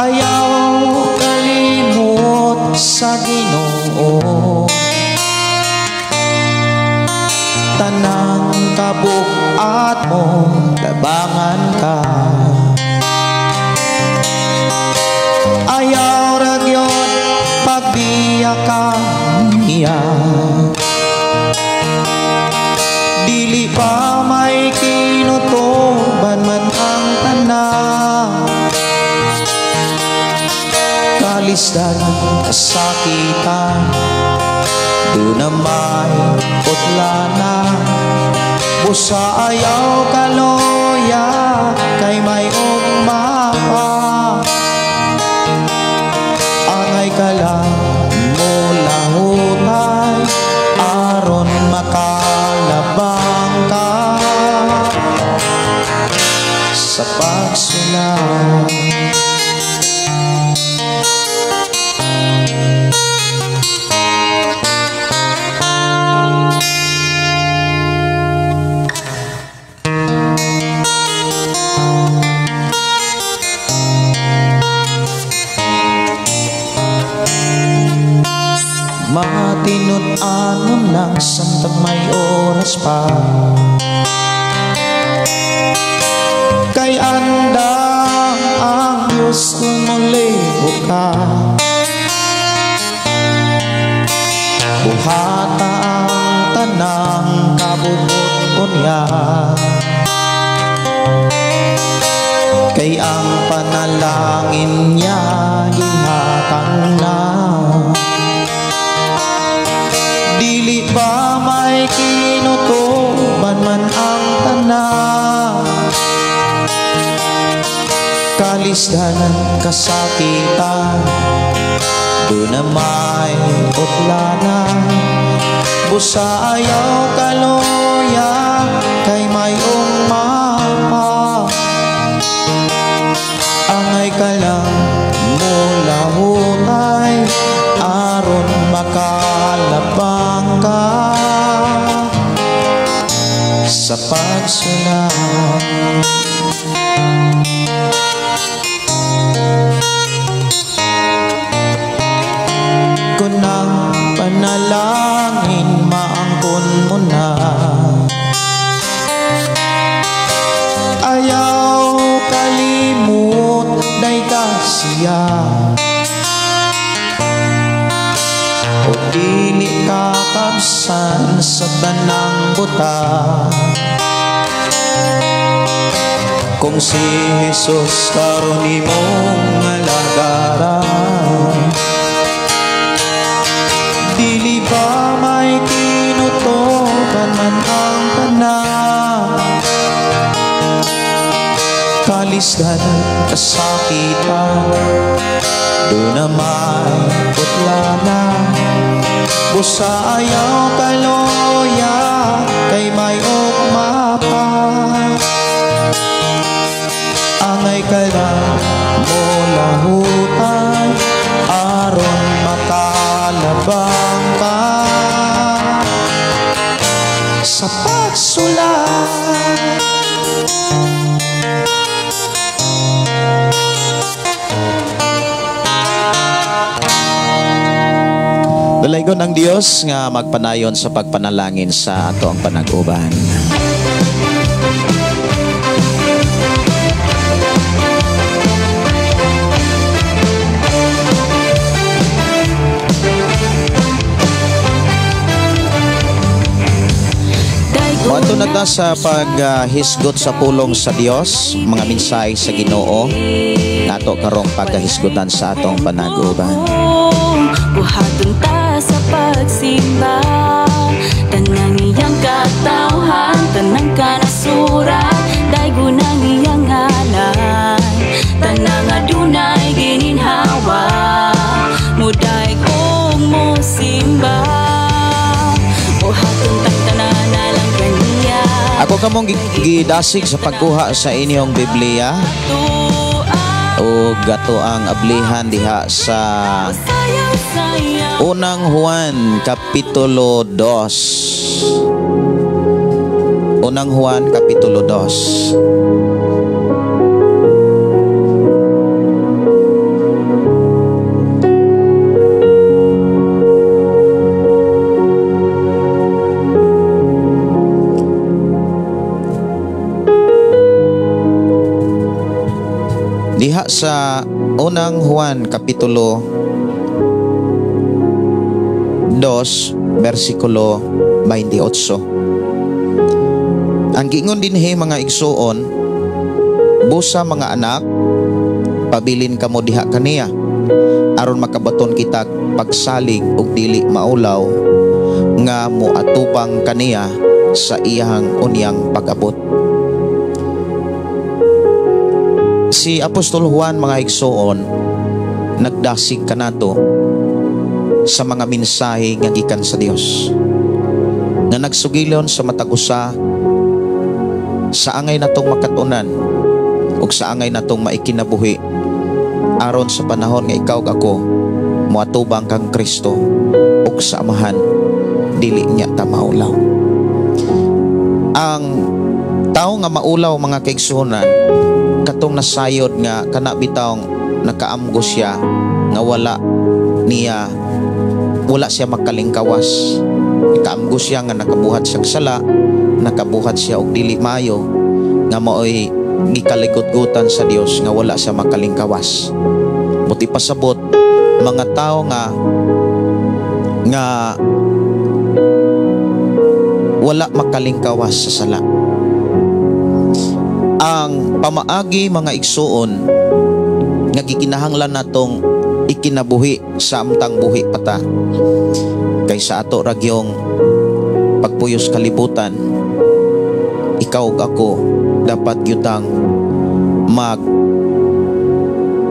ayaw kalimot sa Ginoo. Tanang kabukat mo, labangan ka. Ayaw ragyon pagbiyak ka niya. Dili pa may kinutuban man ang tanan. Kalisdanan, kasakitan, doon na may putlanan. Busa ayaw kaloya, kay may umapa. Angay ka lang mo lahutay, aron makalabang ka sa pagsulat. Matinut-anon lang samtang may oras pa, kay andang ang Diyos kung muliho ka. Buhata ang tanang kabubot niya, kay ang panalangin niya gihatang na. Dili ba may kinutuban man ang tanan. Kalisdanan, kasakitan, doon na may utlanan. Busa ayaw kaloya, kay may umapa. Angay ka lang mo lahutay, aron makalabang ka sa pagsulat. Kung ang panalangin maangkon mo na, ayaw kalimot day ka siya. O dili ka kapsan sa tanang buta, kung si Jesus karon imong alagaran. Dili ba may kinutuban man ang tanan. Kalisdanan, kasakitan, doon na may putlanan. Busa ayaw kaloya, kay may umapa. Angay ka lang mo lahutay, aron makalabang ka sa pagsulat. Dalaygon ang Dios nga magpanayon sa pagpanalangin sa ato ang panag-uban. Mato na Mula sa paghisgot sa pulong sa Dios, mga mensahe sa Ginoo, nato karong paghisgotan sa atong panaguban. Buhaton ta sa pagsimba, tanang iyang katawhan, tanang kanasurat, daygo ng iyang ngalan, tanang adunay gininhawa, muday kong mo simba. Buhaton tang tanan na lang kaniya. Ako kamong gidasig sa pagkuha sa inyong Biblia o gato ang ablihan diha sa Unang Juan Kapitulo 2. Unang Juan Kapitulo 2. Diha sa Unang Juan Kapitulo 2 versikulo 28. Ang giingon dinhi mga igsuon, busa mga anak, pabilin kamo diha kaniya aron makabaton kita pagsalig ug dili maulaw nga moatubang kaniya sa iyang unyang pag-abot. Si Apostol Juan mga igsuon nagdasig kanato sa mga mensahe nga gikan sa Dios nga nagsugilon sa matag usa sa angay natong makatunan ug sa angay natong maikinabuhi aron sa panahon nga ikaw ug ako moatubang kang Kristo ug sa amahan dili niya ta maulaw. Ang tao nga maulaw mga kaigsuonan katong nasayod nga kana bitawng nakaamgo siya nga wala siya makalingkawas. Nakaamgo siya nga nakabuhat siya sala, nakabuhat siya og dili maayo nga maoy gikaligutgutan sa Dios nga wala siya makalingkawas. Buti pasabot mga tao nga wala makalingkawas sa sala. Ang pamaagi mga igsuon nga gikinahanglan natong ikinabuhi sa amtang buhi pata kaysa ato ragyong pagpuyos kalibutan, ikaw ug ako dapat gyutang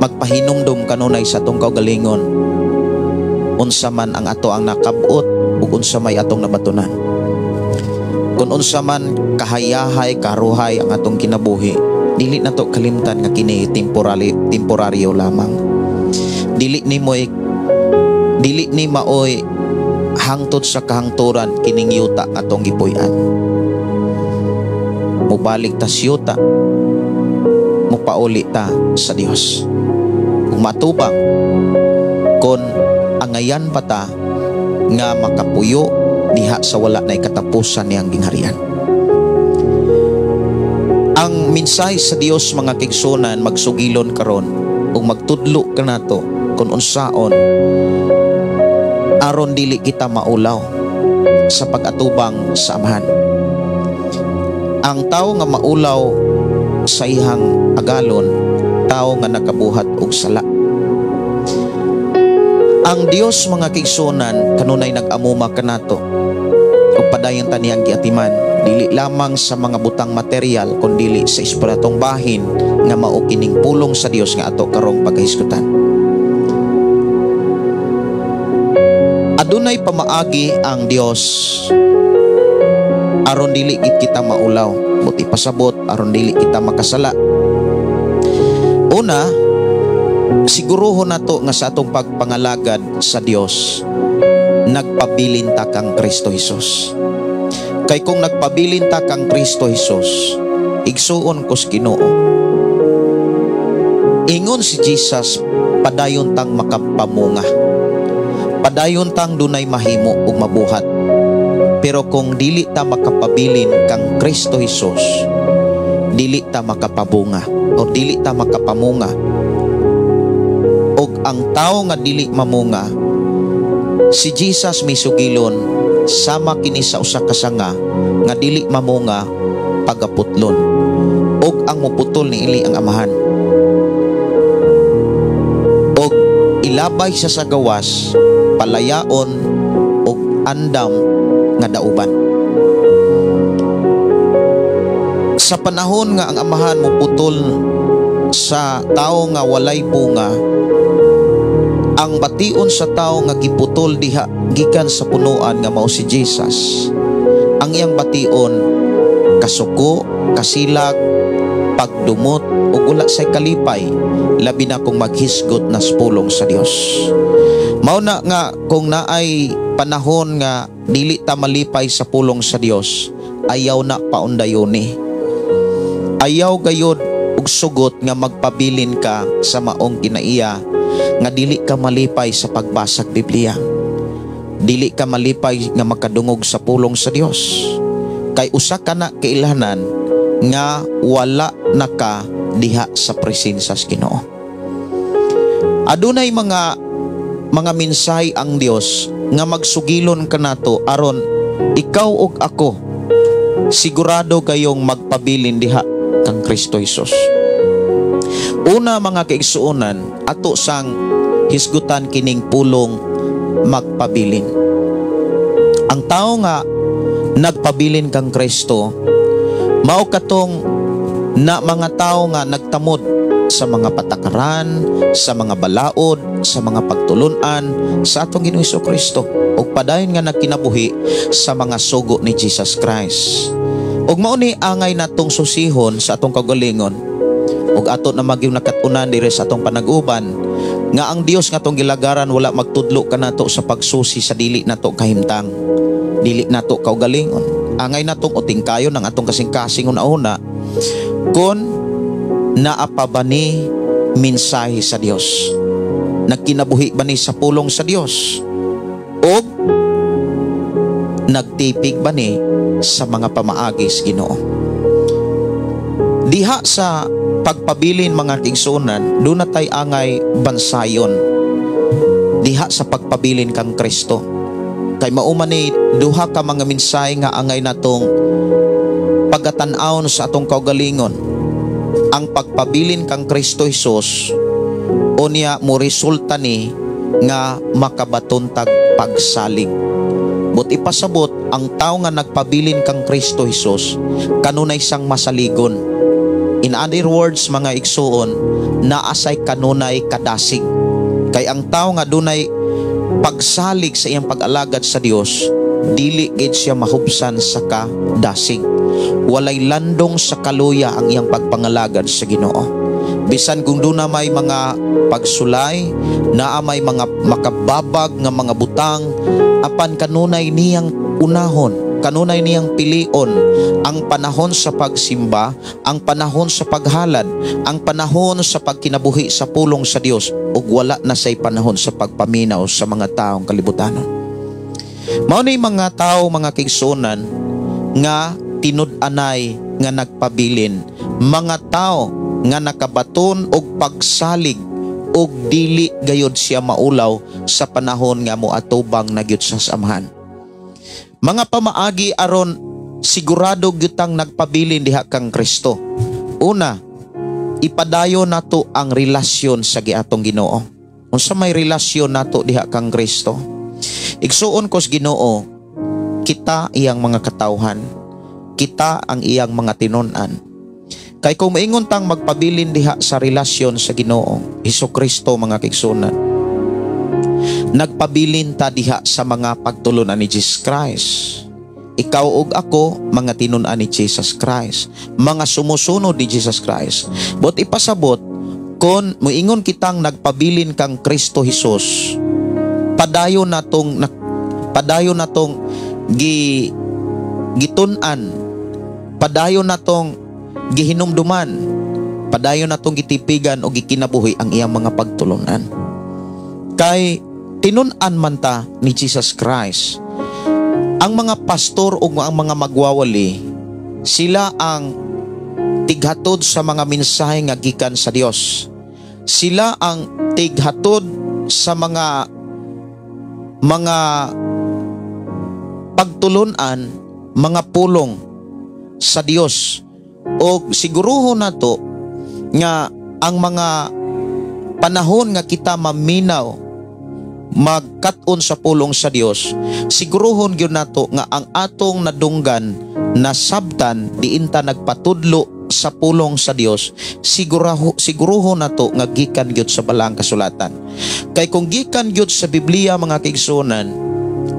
magpahinumdum kanunay sa atong kaugalingon unsa man ang ato ang nakabot ug unsa may atong nabatunan. Kung unsa man kahayahay karuhay ang atong kinabuhi, dili nato kalimtan nga kini temporaryo lamang. Dili ni maoy hangtod sa kahangturan kining yuta atong gipuy-an. Mubalik ta sa yuta, mupauli ta sa Dios. Kung matubang kon angayan pa ta nga makapuyo diha sa wala na katapusan niyang gingharian. Ang mensahe sa Dios mga kaigsuonan magsugilon karon ug magtudlo kanato kung unsaon aron dili kita maulaw sa pag-atubang sa amahan. Ang tao nga maulaw sa ihang agalon, tao nga nakabuhat og sala. Ang Dios mga kaigsuonan kanunay nag-amuma kanato ug padayon ta niyang giatiman dili lamang sa mga butang material kundi sa espiritong bahin nga mao kining pulong sa Dios nga ato karong paghisgutan. Adunay pamaagi ang Dios aron dili kita maulaw, buti pasabot aron dili kita makasala. Una, siguruhon nato nga sa atong pagpangalagad sa Dios nagpabilin ta kang Kristo Jesus. Kay kung nagpabilin ta kang Kristo Jesus, igsuon ko sa Ginoo, ingon si Jesus, padayon tang makapamunga, padayon tang dunay mahimo ug mabuhat. Pero kung dili ta makapabilin kang Kristo Jesus, dili ta makapabunga o dili ta makapamunga. Og ang tao nga dili mamunga, si Jesus misugilon sama kini sa usa ka sanga nga dili mamunga pagaputlon og ang muputol niili ang amahan og ilabay siya sa gawas, palayaon og andam nga dauban. Sa panahon nga ang amahan muputol sa tao nga walay bunga, ang bation sa tao nga giputol diha gikan sa punuan nga mao si Jesus, ang iyang bation kasuko, kasilag, pagdumot ug wala say kalipay, labi na kung maghisgot na sa pulong sa Dios. Mao na nga kung naay panahon nga dili ta malipay sa pulong sa Dios, ayaw na paundayoni. Ayaw gayud og sugot nga magpabilin ka sa maong kinaiya nga dili ka malipay sa pagbasag Biblia. Dili ka malipay nga makadungog sa pulong sa Dios. Kay usa ka na kailanan nga wala na ka diha sa presensya sa Ginoo. Adunay mga minsay ang Dios nga magsugilon kanato aron ikaw ug ako sigurado kayong magpabilin diha kang Kristo Jesus. Una mga kaigsuonan, ato sang hisgutan kining pulong magpabilin. Ang tao nga nagpabilin kang Kristo, mao katong na mga tao nga nagtamod sa mga patakaran, sa mga balaod, sa mga pagtulunan sa atong Ginoong Jesu-Kristo, ug padayon nga nagkinabuhi sa mga sugo ni Jesus Christ. Ug mao ni angay natong susihon sa atong kagalingon ug ato na magyung nakatunan diri sa atong panag-uban nga ang Dios nga atong gilagaran wala magtudlo kanato sa pagsusi sa dili nato kahimtang, dili nato kaugalingon. Angay natong utingkayon ang atong kasing-kasing una-una kun naapa ba ni mensahe sa Dios, nagkinabuhi ba ni sa pulong sa Dios, ug nagtipig ba ni sa mga pamaagis Ginoo. Diha sa pagpabilin mga kigsunan, doon na tay angay bansayon diha sa pagpabilin kang Kristo. Kay mauman ni duha ka mga mensahe nga angay natong pagatan-aon sa atong kaugalingon. Ang pagpabilin kang Kristo Jesus unya mo resulta ni nga makabatuntag pagsalig. But ipasabot ang tao nga nagpabilin kang Kristo Jesus kanunay sang masaligon. In other words mga igsuon, naasay kanunay kadasig. Kay ang tao nga dunay pagsalig sa iyang pag-alagad sa Dios, dili gid siya mahubsan sa kadasig. Walay landong sa kaluya ang iyang pagpangalagad sa Ginoo. Bisan kung doon na may mga pagsulay, na may mga makababag nga mga butang, apan kanunay niyang unahon, kanunay niyang pilion ang panahon sa pagsimba, ang panahon sa paghalad, ang panahon sa pagkinabuhi sa pulong sa Dios, ug wala na say panahon sa pagpaminaw sa mga taong kalibutanon. Mao ni mga tao mga kigsunan nga tinud-anay nga nagpabilin, mga tao nga nakabaton og pagsalig og dili gayud siya maulaw sa panahon nga moatubang na gyud sa samahan. Mga pamaagi aron sigurado gyutang nagpabilin diha kang Kristo. Una, ipadayon nato ang relasyon sa giatong Ginoo. Unsa may relasyon nato diha kang Kristo? Igsuon kos Ginoo, kita iyang mga katawhan, kita ang iyang mga tinun-an. Kay kung maingon tang magpabilin diha sa relasyon sa Ginoo Jesu-Kristo mga kigsunan, nagpabilin ta diha sa mga pagtulunan ni Jesus Christ. Ikaw ug ako mga tinun-an ni Jesus Christ, mga sumusunod ni Jesus Christ. But ipasabot kon moingon kitang nagpabilin kang Kristo Jesus, padayon natong gitun-an, padayon natong gihinumduman, padayon natong gitipigan o gikinabuhi ang iyang mga pagtulunan. Kay tinun-an man ta ni Jesus Christ. Ang mga pastor o ang mga magwawali, sila ang tighatod sa mga mensahe nga gikan sa Dios. Sila ang tighatod sa mga pagtulunan, mga pulong sa Dios. O siguruhon nato nga ang mga panahon nga kita maminaw magkat-on sa pulong sa Dios, siguruhon gyud nato nga ang atong nadunggan na sabtan diin ta nagpatudlo sa pulong sa Dios, siguruhon nato nga gikan gyud sa balang kasulatan. Kay kung gikan gyud sa Biblia mga kaigsuonan,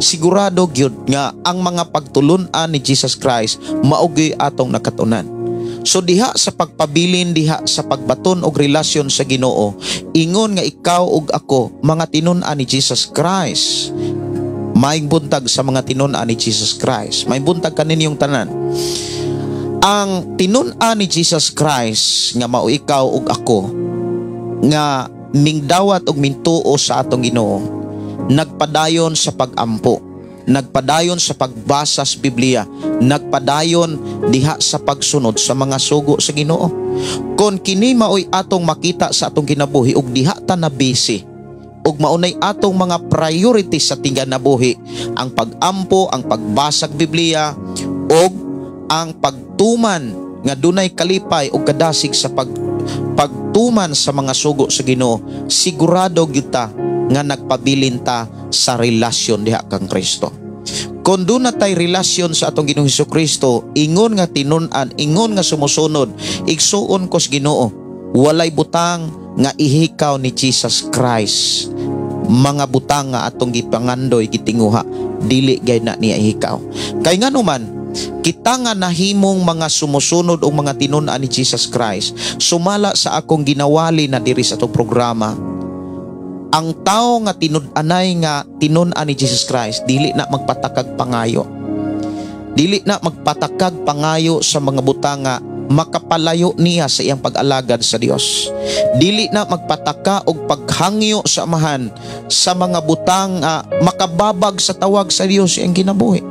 sigurado gyud nga ang mga pagtulun-an ni Jesus Christ maogi atong nakatunan. So diha sa pagpabilin, diha sa pagbaton og relasyon sa Ginoo, ingon nga ikaw ug ako mga tinun-an ni Jesus Christ. Maayong buntag sa mga tinun-an ni Jesus Christ. Maayong buntag kaninyong tanan. Ang tinun-an ni Jesus Christ nga mao ikaw ug ako nga mingdawat og mintuo sa atong Ginoo, nagpadayon sa pagampo, nagpadayon sa pagbasa sa Biblia, nagpadayon diha sa pagsunod sa mga sugo sa Ginoo. Kon kini maoy atong makita sa atong kinabuhi ug diha ta na busy ug maunay atong mga priorities sa tinggan na buhi, ang pagampo, ang pagbasa sa Biblia ug ang pagtuman nga dunay kalipay ug kadasig sa pagtuman sa mga sugo sa Ginoo, sigurado gyud ta nga nagpabilin ta sa relasyon diha kang Kristo. Kung doon na tayo relasyon sa atong Ginoong Hesukristo, ingon nga tinun-an, ingon nga sumusunod, igsuon ko sa Ginoo, walay butang nga ihikaw ni Jesus Christ. Mga butang nga atong gipangandoy gitinguha, dili gay na niya ihikaw. Kay nganuman, kita nga nahimong mga sumusunod o mga tinun-an ni Jesus Christ, sumala sa akong ginawali na diri sa atong programa, ang tao nga tinud-anay nga tinun-an ni Jesus Christ, dili na magpatakag pangayo. Dili na magpatakag pangayo sa mga butang nga makapalayo niya sa iyang pag-alagad sa Dios. Dili na magpataka og paghangyo sa amahan sa mga butang nga makababag sa tawag sa Dios iyang kinabuhi.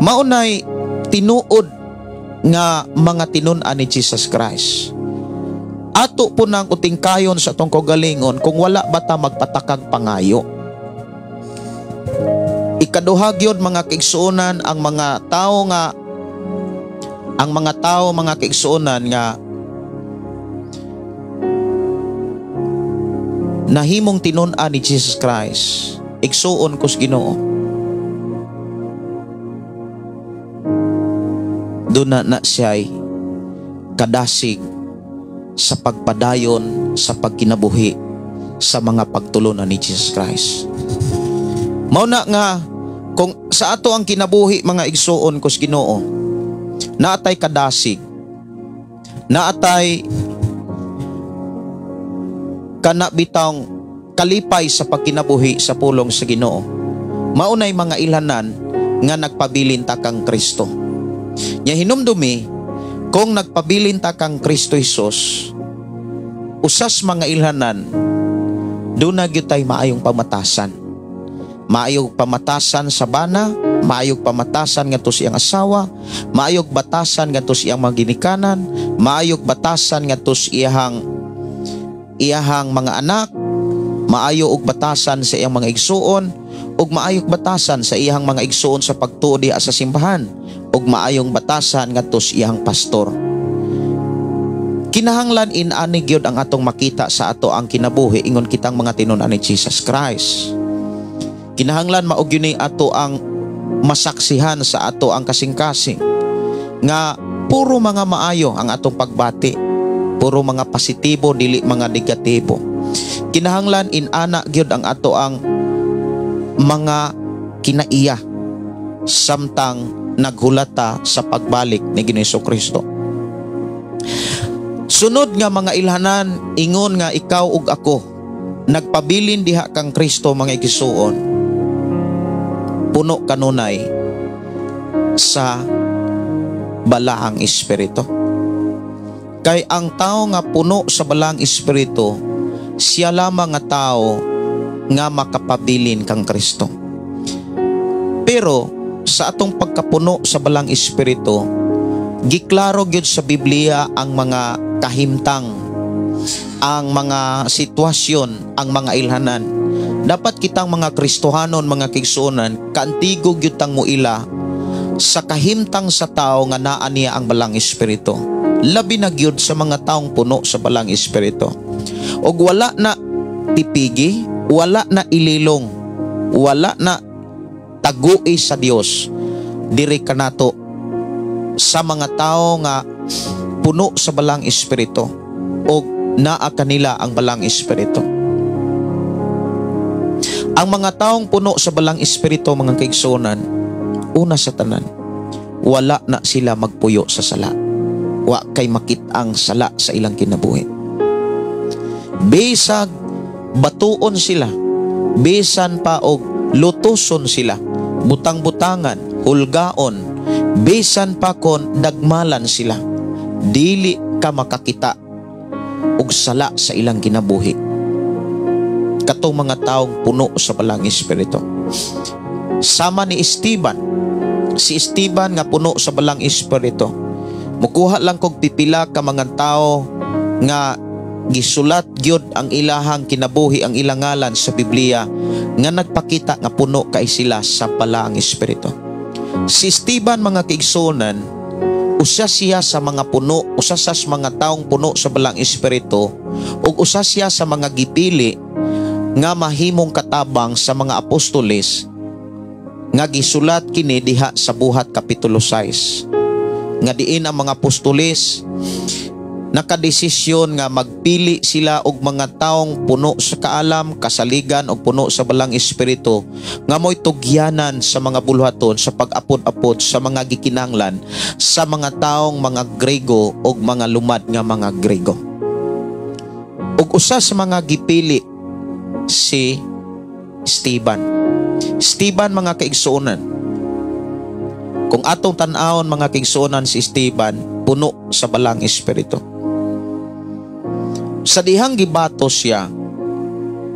Maunay tinuod nga mga tinun-an ni Jesus Christ. Ato po nang utingkayon sa atong kaugalingon kung wala bata magpatakag pangayo. Ikaduha gyud mga kaigsuonan, ang mga tao mga kaigsuonan nga nahimong tinun-an ni Jesus Christ, igsuon ko sa Ginoo, doon na siya'y kadasig sa pagpadayon sa pagkinabuhi sa mga pagtulunan ni Jesus Christ. Mao na nga kung sa ato ang kinabuhi mga igsuon ko sa Ginoo, naatay kadasig, naatay kana bitang kalipay sa pagkinabuhi sa pulong sa Ginoo, maunay mga ilanan nga nagpabilin ta kang Kristo. Nya hinumdumi, kung nagpabilin ta kang Kristo Jesus, usas mga ilhanan, doon na gyud tay maayong pamatasan. Maayong pamatasan sa bana, maayong pamatasan ngadto sa iyang asawa, maayong batasan ngadto sa iyang mga ginikanan, maayong batasan ngadto sa iyahang mga anak, maayo og batasan sa iyang mga igsuon, ug maayong batasan sa iyang mga igsuon sa pagtuo diha sa simbahan, ug maayong batasan ngadto sa iyang pastor. Kinahanglan inani gyud ang atong makita sa ato ang kinabuhi ingon kitang mga tinun-an ni Jesus Christ. Kinahanglan mao gyud ni ato ang masaksihan sa ato ang kasing-kasing nga puro mga maayo ang atong pagbati, puro mga positibo dili mga negatibo. Kinahanglan inana gyud ang ato ang mga kinaiya samtang naghulata sa pagbalik ni Ginoong Hesukristo. Sunod nga mga ilhanan, ingon nga ikaw ug ako nagpabilin diha kang Kristo mga igsuon, puno kanunay sa balaang espiritu. Kay ang tao nga puno sa balaang espiritu, siya lamang nga tao nga makapabilin kang Kristo. Pero sa atong pagkapuno sa balang espiritu, giklaro gyud sa Biblia ang mga kahimtang, ang mga sitwasyon, ang mga ilhanan. Dapat kitang mga Kristohanon, mga kaigsuonan, kaantigo gyud tang muila sa kahimtang sa tao nga naa niya ang balang espiritu. Labi na gyud sa mga taong puno sa balang espiritu. Og wala na pipigi, wala na ililong, wala na tagui sa Dios diri kanato sa mga tao nga puno sa balang espiritu og naa kanila ang balang espiritu. Ang mga taong puno sa balang espiritu, mga kaigsunan, una sa tanan, wala na sila magpuyo sa sala. Wa kay makit-ang sala sa ilang kinabuhi. Bisag batuon sila, bisan pa og lutuson sila, butang-butangan, hulgaon, bisan pa kon dagmalan sila, dili ka makakita og sala sa ilang kinabuhi. Katong mga taong puno sa balang espiritu. Sama ni Esteban, si Esteban nga puno sa balang espiritu. Mukuha lang kog pipila ka mga tao nga gisulat gyud ang ilahang kinabuhi, ang ilang ngalan sa Biblia nga nagpakita nga puno kay sila sa balang espiritu. Si Esteban, mga kaigsunan, usa siya sa mga puno, usa sa mga taong puno sa balang espiritu, ug usa siya sa mga gipili nga mahimong katabang sa mga apostoles nga gisulat kini diha sa Buhat Kapitulo 6. Nga diin ang mga apostoles nakadesisyon nga magpili sila og mga taong puno sa kaalam, kasaligan og puno sa balang espiritu nga mo'y tugyanan sa mga buluhaton sa pag-apod-apod sa mga gikinanglan sa mga taong mga Grego og mga lumad nga mga Grego. Ug usa sa mga gipili si Esteban. Esteban, mga kaigsuonan, kung atong tan-awon, mga kaigsuonan, si Esteban puno sa balang espiritu. Sa dihang gibatos siya,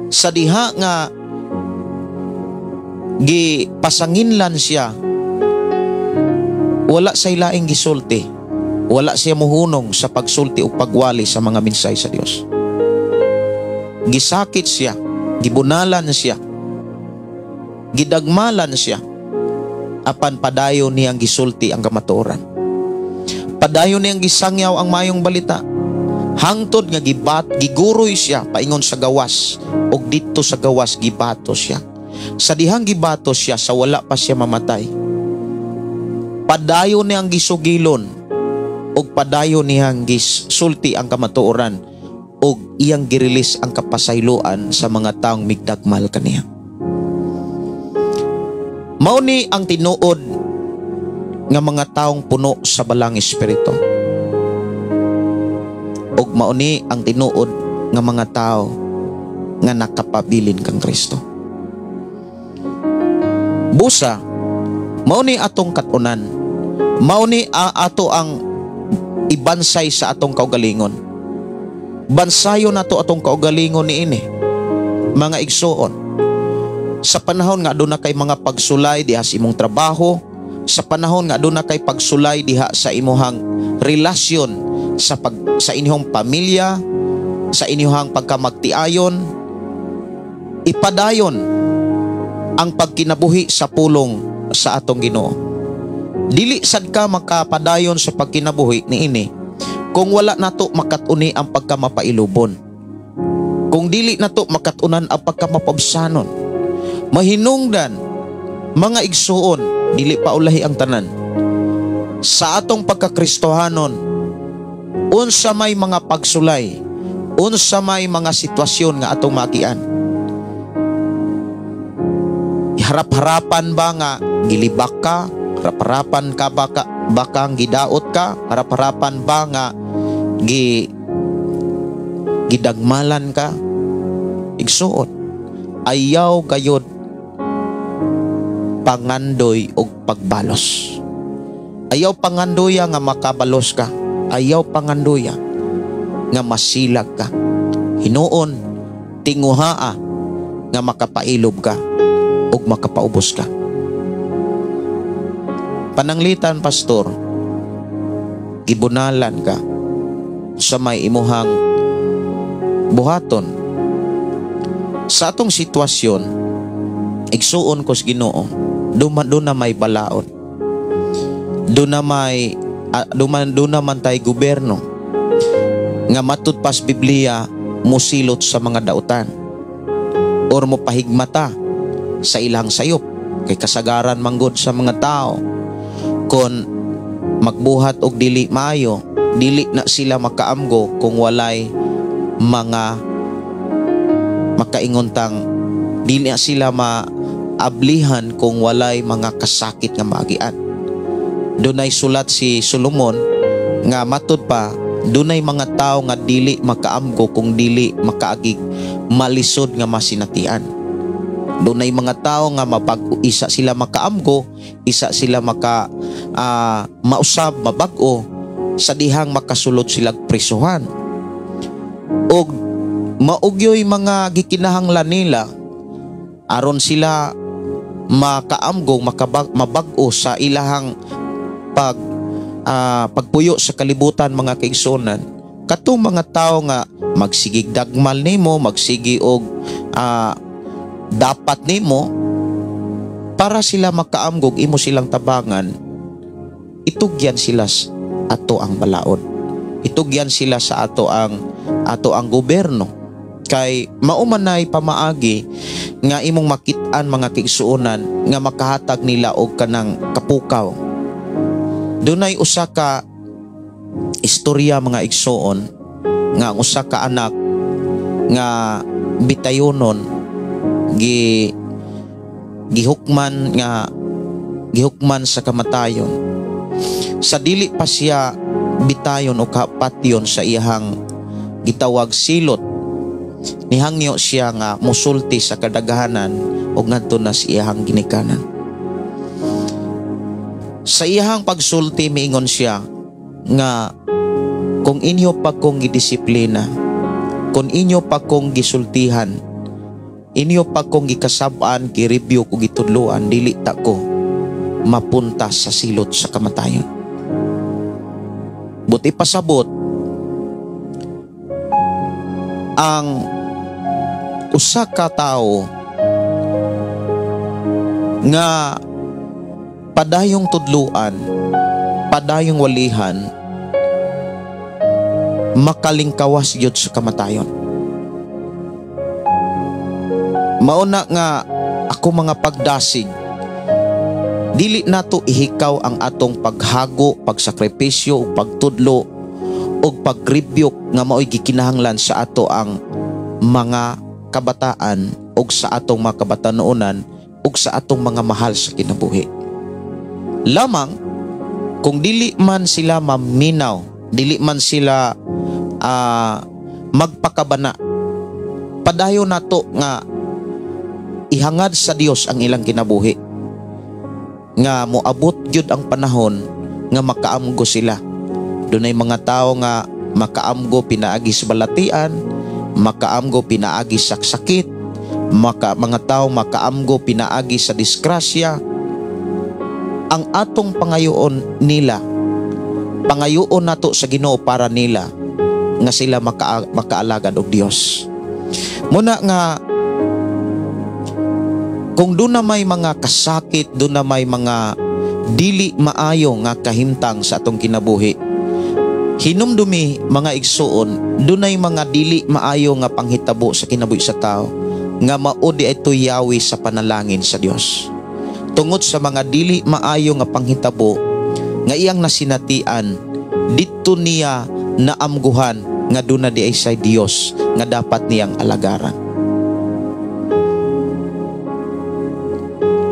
sa diha nga gipasanginlan siya, wala sa ilaing gisulti, wala siya muhunong sa pagsulti o pagwali sa mga minsay sa Dios. Gisakit siya, gibunalan siya, gidagmalan siya, apan padayon niyang gisulti ang kamatuoran. Padayon niyang gisangyaw ang mayong balita. Hangtod nga giguroy siya paingon sa gawas, og dito sa gawas gibatos siya. Sa dihang gibatos siya, sa wala pa siya mamatay, padayon niyang gisugilon og padayon niyang gisulti ang kamatuoran og iyang girilis ang kapasayloan sa mga taong migdagmal kaniya. Mao ni ang tinuod nga mga taong puno sa balang espiritu. Og mao ni ang tinuod nga mga tao nga nakapabilin kang Kristo. Busa, mao ni atong katunan, mao ni ato ang ibansay sa atong kaugalingon. Bansayon nato atong kaugalingon niini, mga igsuon. Sa panahon nga aduna kay mga pagsulay diha sa imong trabaho, sa panahon nga aduna kay pagsulay diha sa imong relasyon sa inyong pamilya, sa inyong pagkamagtiayon, ipadayon ang pagkinabuhi sa pulong sa atong Ginoo. Dili sad ka makapadayon sa pagkinabuhi niini kung wala nato makatuni ang pagkamapailubon, kung dili nato makatunan ang pagkamapabsanon. Mahinungdan, mga igsuon, dili pa ulahi ang tanan, sa atong pagkakristohanon, unsa may mga pagsulay, unsa may mga sitwasyon nga atong makian, harap-harapan ba nga gilibak ka, harap-harapan ka bakang gidaot ka, harap-harapan ba nga gidagmalan ka. Igsuon, ayaw gayud pangandoy og pagbalos. Ayaw pangandoya nga makabalos ka, ayaw pangandoya nga masilag ka. Hinuon, tinguhaa nga makapailob ka ug makapaubos ka. Pananglitan, pastor, gibunalan ka sa may imuhang buhaton. Sa atong sitwasyon, igsuon ko sa Ginoo, doon na may balaod. doon naman tay gobyerno nga matud pas Biblia musilot sa mga dautan or mo pahigmata sa ilang sayop kay kasagaran manggod sa mga tao kon magbuhat og dili maayo, dili na sila makaamgo kung walay mga makaingontang, dili na sila maablihan kung walay mga kasakit nga maagian. Dunay sulat si Solomon nga matud pa, dunay mga tao nga dili makaamgo kung dili makaagig malisod nga masinatian. Dunay mga tao nga isa sila makaamgo, isa sila mausab, mabag-o sa dihang makasulod sila prisuhan. Og maugyoy mga gikinahanglan nila aron sila makaamgo, mabag-o sa ilahang pagpuyo sa kalibutan mga kaigsunan. Katong mga tao nga magsigig dagmal nimo, magsigi og dapat nimo para sila makaamgog imo silang tabangan, itugyan sila ato ang balaod, itugyan sila sa ato ang gobyerno. Kay maumanay pamaagi nga imong makit-an mga kaigsuonan nga makahatag nila og kanang kapukaw. Dunay usa ka istorya mga igsuon nga ang usa ka anak nga bitayonon gihukman sa kamatayon. Sa dili pa siya bitayon o kapatyon sa iyang gitawag silot, nihangyo siya nga musulti sa kadaghanan o ngadto na sa iyang ginikanan. Sa iyang pagsulti miingon siya nga kung inyo pa kong gidisiplina, kung inyo pa kong gisultihan, inyo pa kong gikasab-an, gireview ko gitudloan, dili ta ko mapunta sa silot sa kamatayon. Buti pasabot ang usa ka tao nga padayong tudluan, padayong walihan, makalingkawas yun sa kamatayon. Mauna nga ako mga pagdasig, dili nato ihikaw ang atong paghago, pagsakripisyo, o pagtudlo, o pagrebuke nga mao'y gikinahanglan sa ato ang mga kabataan, o sa atong mga kabatanoonan, o sa atong mga mahal sa kinabuhi. Lamang, kung dili man sila maminaw, dili man sila magpakabana, padayon nato nga ihangad sa Dios ang ilang kinabuhi, nga moabot gyud ang panahon nga makaamgo sila. Dunay mga tao nga makaamgo pinaagi sa balatian, makaamgo pinaagi sa sakit, mga tao makaamgo pinaagi sa disgrasya. Ang atong pangayoon nila, pangayoon nato sa Ginoo para nila nga sila makaalagad og Dios. Muna nga kung doon na may mga kasakit, doon na may mga dili maayo nga kahimtang sa atong kinabuhi, hinumdumi mga igsuon, doon ay mga dili maayo nga panghitabo sa kinabuhi sa tao, nga maudi ay tuyawi sa panalangin sa Dios. Tungod sa mga dili maayo nga panghitabo, nga iyang nasinatian, dito niya naamguhan nga doon na di ay sa Dios nga dapat niyang alagaran.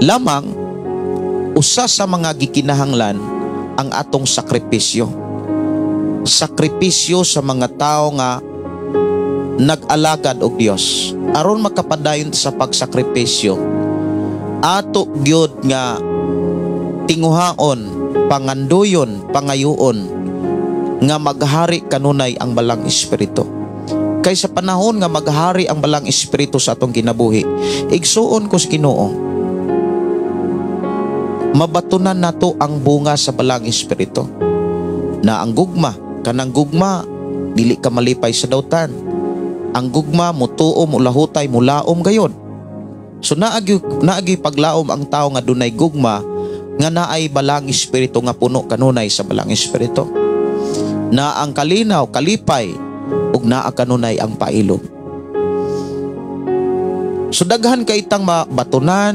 Lamang, usa sa mga gikinahanglan ang atong sakripisyo. Sakripisyo sa mga tao nga nag-alagad og Dios. Aron makapadayon sa pagsakripisyo, ato gyud nga tinguhaon, panganduyon, pangayuon nga maghari kanunay ang balang espiritu. Kay sa panahon nga maghari ang balang espiritu sa atong kinabuhi, igsuon ko sa Ginoo, mabatunan nato ang bunga sa balang espiritu. Na ang gugma, kanang gugma, dili ka malipay sa dautan. Ang gugma, mutuom, ulahutay, mulaom gayon. So naagi paglaom ang tao nga dunay gugma, nga naay balang espiritu nga puno kanunay sa balang espiritu. Na ang kalinaw, kalipay, ug naa kanunay ang pailom. So daghan kay itang mabatunan,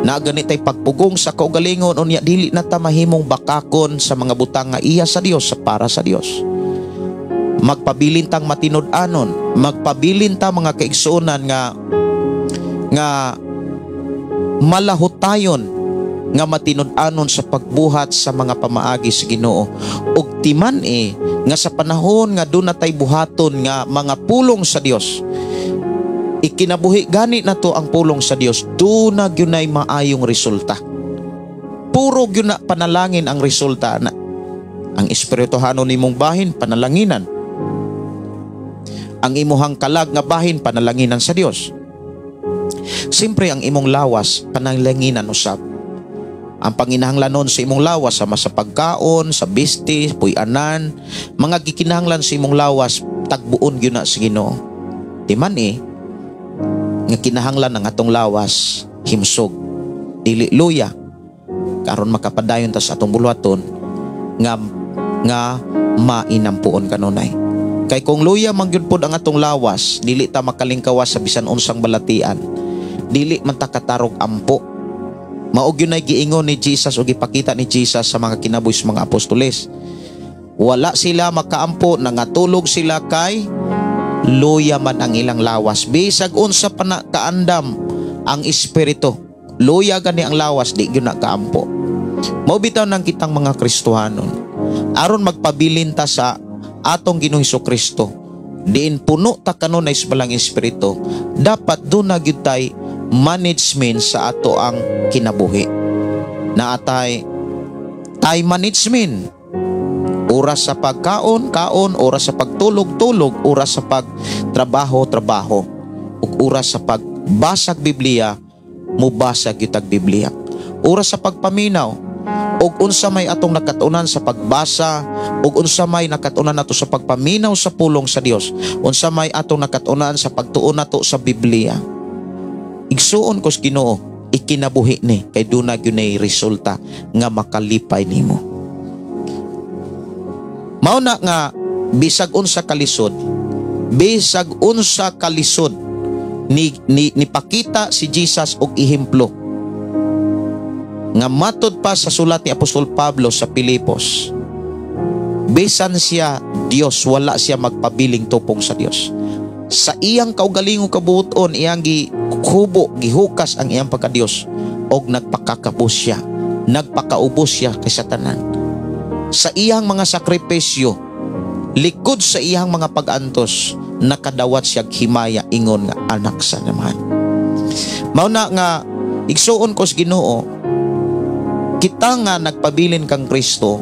na ganitay pagpugong sa kaugalingon, unya dili na ta mahimong bakakon sa mga butang nga iya sa Dios, sa para sa Dios. Magpabilin tang matinud-anon, magpabilin ta mga kaigsuonan nga malahutayon nga matinud-anon sa pagbuhat sa mga pamaagi sa Ginoo. Ug timan nga sa panahon nga doon natay buhaton nga mga pulong sa Dios, ikinabuhi gani na to ang pulong sa Dios, doon na gyunay maayong resulta. Puro gyud na panalangin ang resulta na. Ang espirituhanon nimong bahin, panalanginan. Ang imuhang kalag nga bahin, panalanginan sa Dios. Siyempre ang imong lawas, panalanginan usab. Ang panginahanglanon sa imong lawas, sama sa pagkaon, sa bisti, puy-anan, mga gikinahanglan sa imong lawas, tagbuon gyud na sa Ginoo. Timan nga kinahanglan ng atong lawas, himsog, dili luya, karon makapadayon ta sa atong bulwaton nga mainampuon kanunay. Kay kung luya man gyud pod ang atong lawas, dili ta makalingkawas sa bisan unsang balatian, dili man ta katarog ampo. Mao gyud nay giingon ni Jesus o gipakita ni Jesus sa mga kinabuhi sa mga apostoles. Wala sila makaampo, nangatulog sila kay luya man ang ilang lawas. Bisag unsa pa na kaandam ang espiritu, luya gani ang lawas, di gyud na kaampo. Mao bitaw nang kitang mga Kristohanon, aron magpabilin ta sa atong Ginoong Hesukristo, diin puno ta kanunay sa balang espiritu, dapat doon na gyud tay management sa ato ang kinabuhi. Na atay time management, oras sa pagkaon, kaon, oras sa pagtulog, tulog, oras sa pagtrabaho, trabaho, ug oras sa pagbasag Biblia, mubasag yutag Biblia. Oras sa pagpaminaw, ug unsa may atong nakatunan sa pagbasa, ug unsa may nakatunan nato sa pagpaminaw sa pulong sa Dios, unsa may atong nakatunan sa pagtuon nato sa Biblia. Igsuon kos Ginoo, ikinabuhi ni kay dunay gyud resulta nga makalipay nimo. Mao na nga bisag unsa kalisod ni pakita si Jesus og ehemplo nga matud pa sa sulat ni Apostol Pablo sa Pilipos. Bisan siya Dios, wala siya magpabiling tupong sa Dios. Sa iyang kaugalingong kabuton, iyang gihukas ang iyang pagka-Dios og nagpakakapos siya, nagpakaubos siya kay Satanan. Sa iyang mga sakripisyo, likod sa iyang mga pag-antos, nakadawat siya himaya ingon nga anak sa naman. Mao na nga igsuon ko sa Ginoo, kita nga nagpabilin kang Kristo,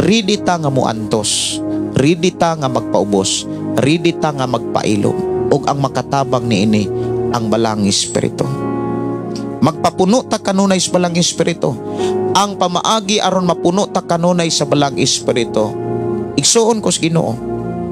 ready ta nga muantos, ready ta nga magpaubos, ready ta nga magpailom, ug ang makatabang niini ang balang espiritu. Magpapuno ta kanunay sa balang espiritu. Ang pamaagi aron mapuno ta kanunay sa balang espiritu, igsuon ko sa Ginoo,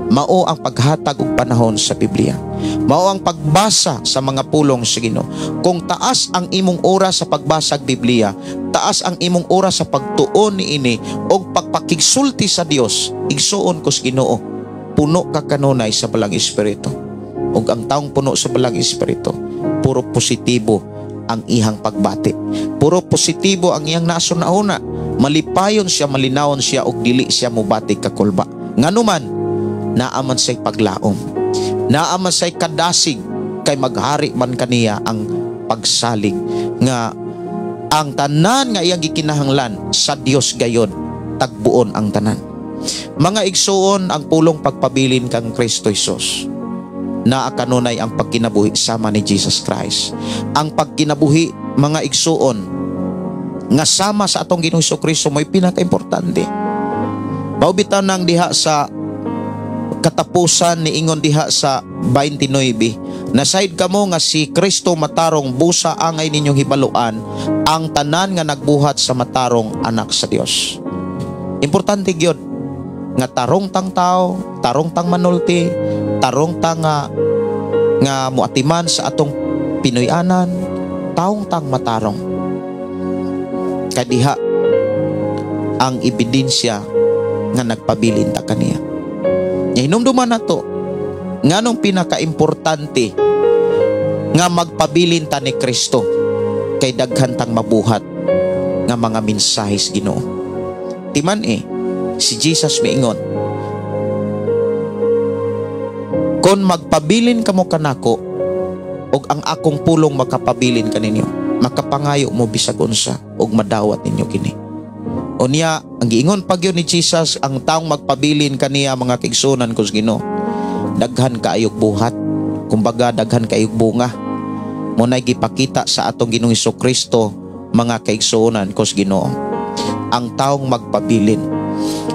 mao ang paghatag og panahon sa Biblia, mao ang pagbasa sa mga pulong sa Ginoo. Kung taas ang imong oras sa pagbasa sa Biblia, taas ang imong oras sa pagtuon niini og pagpakigsulti sa Dios, igsuon ko sa Ginoo, puno ka kanunay sa balang espiritu. Ug ang taong puno sa balang espiritu, puro positibo ang ihang pagbati, puro positibo ang iyang nasunahuna, malipayon siya, malinawon siya, ug dili siya mubati kakulba. Nganuman naaman say paglaom, naaman say kadasig, kay maghari man kaniya ang pagsalig nga ang tanan nga iyang gikinahanglan sa Dios gayon, tagbuon ang tanan. Mga igsuon, ang pulong pagpabilin kang Kristo Jesus, na kanunay ang pagkinabuhi sama ni Jesus Christ. Ang pagkinabuhi, mga igsuon, nga sama sa atong Ginoong Hesukristo, may pinaka-importante. Baubitaw nang diha sa katapusan ni ingon diha sa 29, nasaid kamo nga si Kristo matarong busa angay ninyong hibaluan ang tanan nga nagbuhat sa matarong anak sa Dios. Importante gyud nga tarong tang tao, tarong tang manulti, tarong tang nga muatiman sa atong Pinoyanan, taong tang matarong. kadiha ang ebidensya nga nagpabilin ta kaniya. Nya hinumduman nato nganong pinaka-importante nga magpabilin ta ni Kristo kay daghan tang mabuhat nga mga mensahis Ginoo. Timan si Jesus miingon, kon magpabilin kamo kanako og ang akong pulong makapabilin kaninyo, makapangayo mo bisag unsa og madawat ninyo kini. Unya ang giingon pa gyud ni Jesus, ang taong magpabilin kaniya mga kaigsunan kus Ginoo, daghan kaayog buhat, kumbaga daghan kaayog bunga. Munay gipakita sa atong Ginoong Hesukristo mga kaigsunan kus Ginoo, ang taong magpabilin.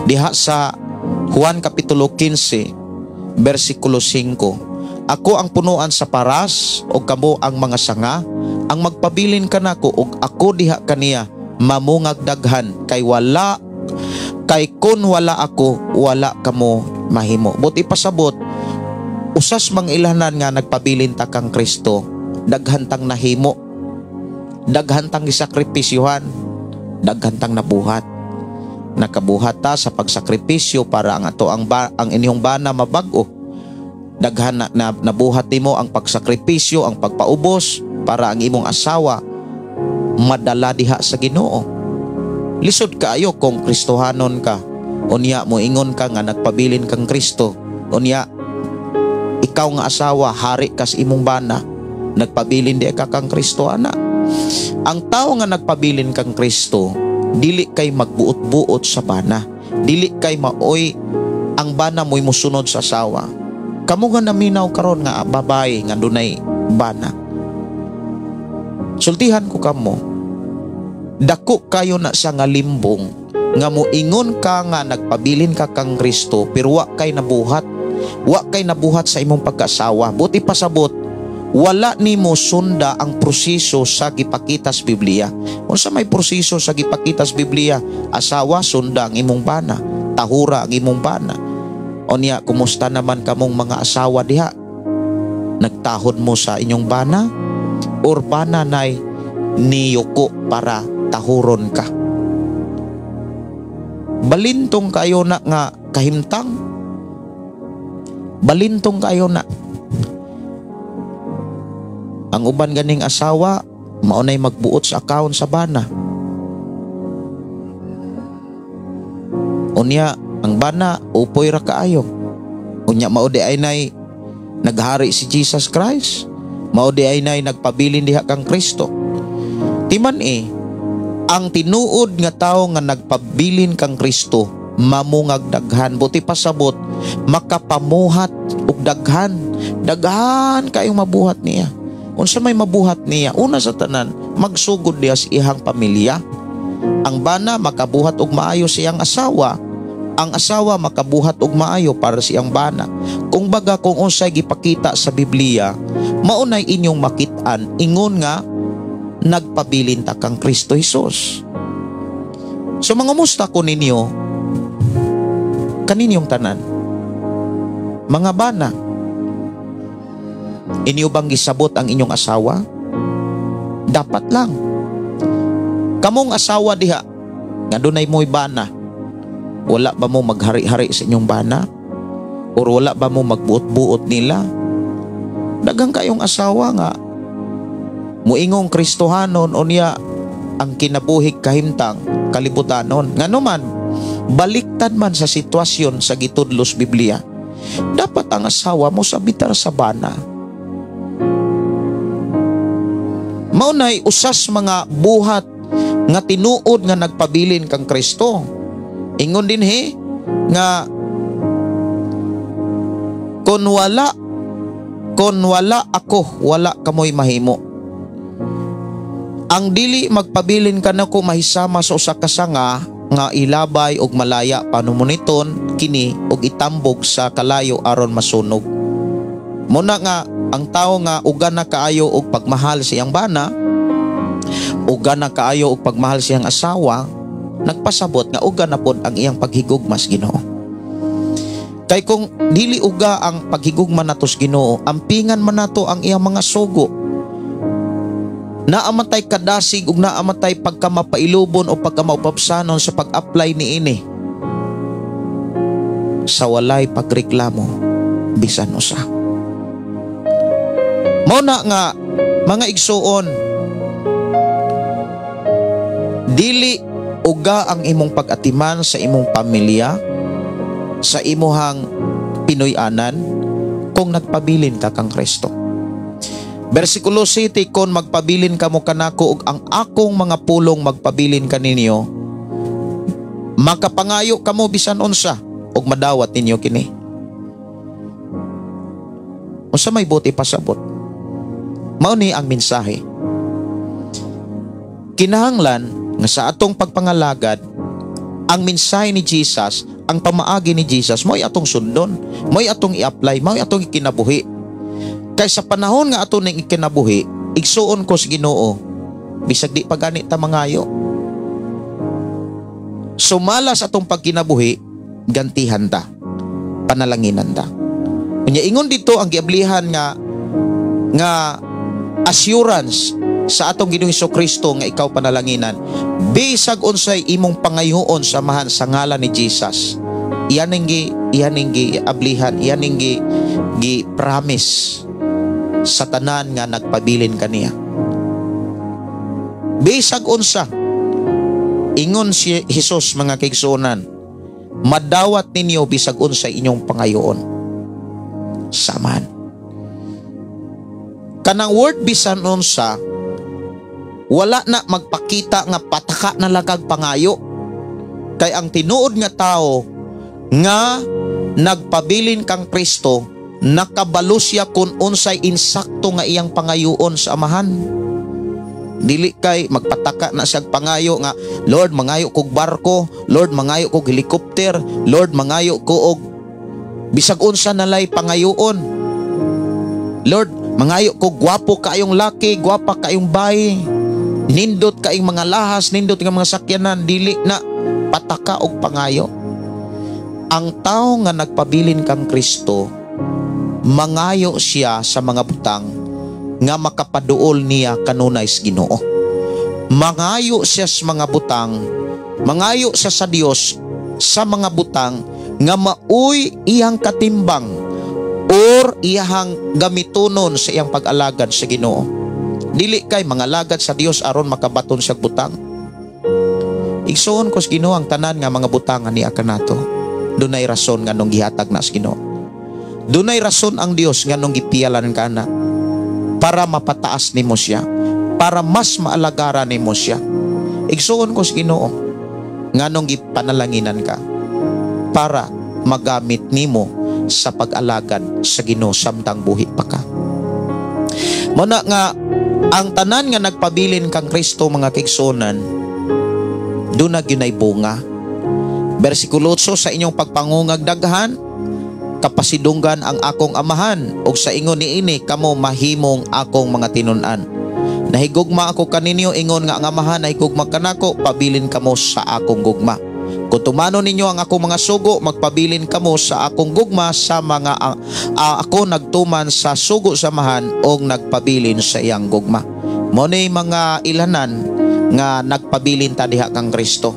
Diha sa Juan kapitulo 15 versikulo 5, ako ang punuan sa paras o kamo ang mga sanga, ang magpabilin kanako og ako diha kaniya mamungag daghan, kay kun wala ako wala kamo mahimo. Buti pasabot usas mang ilanan nga nagpabilin ta kang Kristo, daghan tang nahimo, daghan tang gisakripisyohan, daghan tang nabuhat. Nakabuhat ta sa pagsakripisyo para ang inyong bana mabag-o. Daghan na nabuhat nimo ang pagsakripisyo, ang pagpaubos para ang imong asawa madala diha sa Ginoo. Lisod kaayo kung Kristohanon ka, unya mo ingon ka nga nagpabilin kang Kristo, unya ikaw nga asawa hari kas imong bana, nagpabilin di ka kang Kristo ana. Ang tao nga nagpabilin kang Kristo, dili kay magbuot-buot sa bana, dili kay maoy ang bana mo'y musunod sa asawa. Kamu nga naminaw karon nga babae nga dunay bana, sultihan ko kamo, dako kayo na sa nga limbong nga moingon ka nga nagpabilin ka kang Kristo pero wa kay nabuhat sa imong pagkaasawa. Buti pasabot wala nimo sunda ang proseso sa gipakita sa Biblia. Unsa may proseso sa gipakita sa Biblia? Asawa, sunda ang imong bana, tahura ang imong bana. Unya, kumusta naman kamong mga asawa diha? Nagtahod mo sa inyong bana? Or bana nay niyuko para tahuron ka? Balintong kayo na nga kahimtang, balintong kayo na. Ang uban ganing asawa maunay magbuot sa account sa bana. Unya ang bana upoy ra kaayo. Unya mao di ay nay naghari si Jesus Christ, mao di ay nay nagpabilin diha kang Kristo. Timan ang tinuod nga tawo nga nagpabilin kang Kristo mamungag daghan. Buti pasabot makapamuhat og daghan kayong mabuhat niya. Unsa may mabuhat niya? Una sa tanan, magsugod diya sa ihang pamilya. Ang bana makabuhat og maayo siyang asawa, ang asawa makabuhat og maayo para siyang bana. Kung baga kung unsay gipakita sa Biblia, maunay inyong makit-an ingon nga nagpabilin ta kang Kristo Jesus. So mga musta ko ninyo kaninyong tanan, mga bana, inyo bang gisabot ang inyong asawa? Dapat lang. Kamong asawa diha nga dunay mo'y bana, wala ba mo maghari-hari sa inyong bana? Or wala ba mo magbuot-buot nila? Dagang kayong asawa nga muingong Kristohanon, unya ang kinabuhig kahimtang kalibutanon. Ngano man baliktad man sa sitwasyon sa gitudlos Biblia, dapat ang asawa mo sabitar sa bana. Maunay usas mga buhat nga tinuod nga nagpabilin kang Kristo. Ingon din nga kun wala ako wala kamoy mahimo. Ang dili magpabilin kanako mahisama sa usa ka sanga nga ilabay og malaya panumuniton kini og itambog sa kalayo aron masunog. Muna nga ang tao nga ugan na kaayo og pagmahal siyang bana, ugan na kaayo og pagmahal siyang asawa, nagpasabot nga ugan na pod ang iyang paghigugmas Ginoo. Kay kung dili uga ang paghigugma natos Ginoo, ampingan man nato ang iyang mga sugo. naamatay kadasig ug naamatay pagka mapailubon o pagka maupapsanon sa pag-apply niini sa walay pagreklamo bisan usa. Mao na nga mga igsuon, dili uga ang imong pag-atiman sa imong pamilya, sa imuhang Pinoy-anan kung nagpabilin ka kang Kristo. Versikulo 7, kung magpabilin ka mo kanako ug ang akong mga pulong magpabilin kaninyo, makapangayo kamo bisan unsa ug madawat ninyo kini. Unsa may buti pasabot? Mao ni ang mensahe. Kinahanglan nga sa atong pagpangalagad, ang mensahe ni Jesus, ang pamaagi ni Jesus, mo'y atong sundon, mo'y atong i-apply, mo'y atong ikinabuhi. Kay sa panahon nga ato ning ikinabuhi, igsuon ko sa Ginoo, bisag di pa gani ta mangayo. Sumalas atong pagkinabuhi, gantihan ta, panalanginan ta. Unya ingon dito ang giablihan nga assurance sa atong Ginoong Hesukristo nga ikaw panalanginan, bisag unsay imong pangayoon samahan sa ngalan ni Jesus. Iyan ning ablihan, iyan ning gi promise sa tanan nga nagpabilin kaniya. Bisag unsa, ingon si Jesus mga kaigsuonan, madawat ninyo bisag unsay inyong pangayoon samahan. Kanang word bisan unsa, wala na magpakita nga pataka na lagag pangayo. Kay ang tinuod nga tao nga nagpabilin kang Kristo, nakabalo siya kung unsay insakto nga iyang pangayoon sa amahan. Dili kay magpataka na siya pangayo nga, Lord mangayo kog barko, Lord mangayo kog helicopter, Lord mangayo ko og bisag unsa nalay pangayoon. Lord mangayo kog gwapo kaayong laki, gwapa kaayong bayi, nindot kaayong mga lahas, nindot nga mga sakyanan. Dili na pataka og pangayo. Ang tao nga nagpabilin kang Kristo, mangayo siya sa mga butang nga makapaduol niya kanunay sa Ginoo. Mangayo siya sa mga butang, mangayo siya sa Dios sa mga butang nga maoy iyang katimbang or iyang gamitonon sa iyang pag-alagad sa Ginoo. Dili kay mga alagad sa Dios aron makabaton sa butang. Igsuon ko sa Ginoo ang tanan nga mga butang niya kanato. Dunay rason nga nung gihatag na sa Ginoo. Dunay rason ang Dios nga nung gipiyalan ka na para mapataas nimo siya, para mas maalagaran nimo siya. Igsuon ko sa Ginoo nga nung gipanalanginan ka para magamit nimo sa pag-alagad sa Ginoo samtang buhi pa ka. Muna nga ang tanan nga nagpabilin kang Kristo mga kaigsuonan, doon na ginay bunga. Versikulo 8, sa inyong pagpangungag daghan, kapasidunggan ang akong amahan, ug sa ingon niini kamo mahimong akong mga tinun-an. Nahigugma ako kaninyo, ingon nga ang amahan nahigugma kanako, pabilin kamo sa akong gugma. Kung tumano ninyo ang akong mga sugo, magpabilin kamo sa akong gugma sa mga ako nagtuman sa sugo samahan o nagpabilin sa iyang gugma. Monay mga ilanan nga nagpabilin ta diha kang Kristo.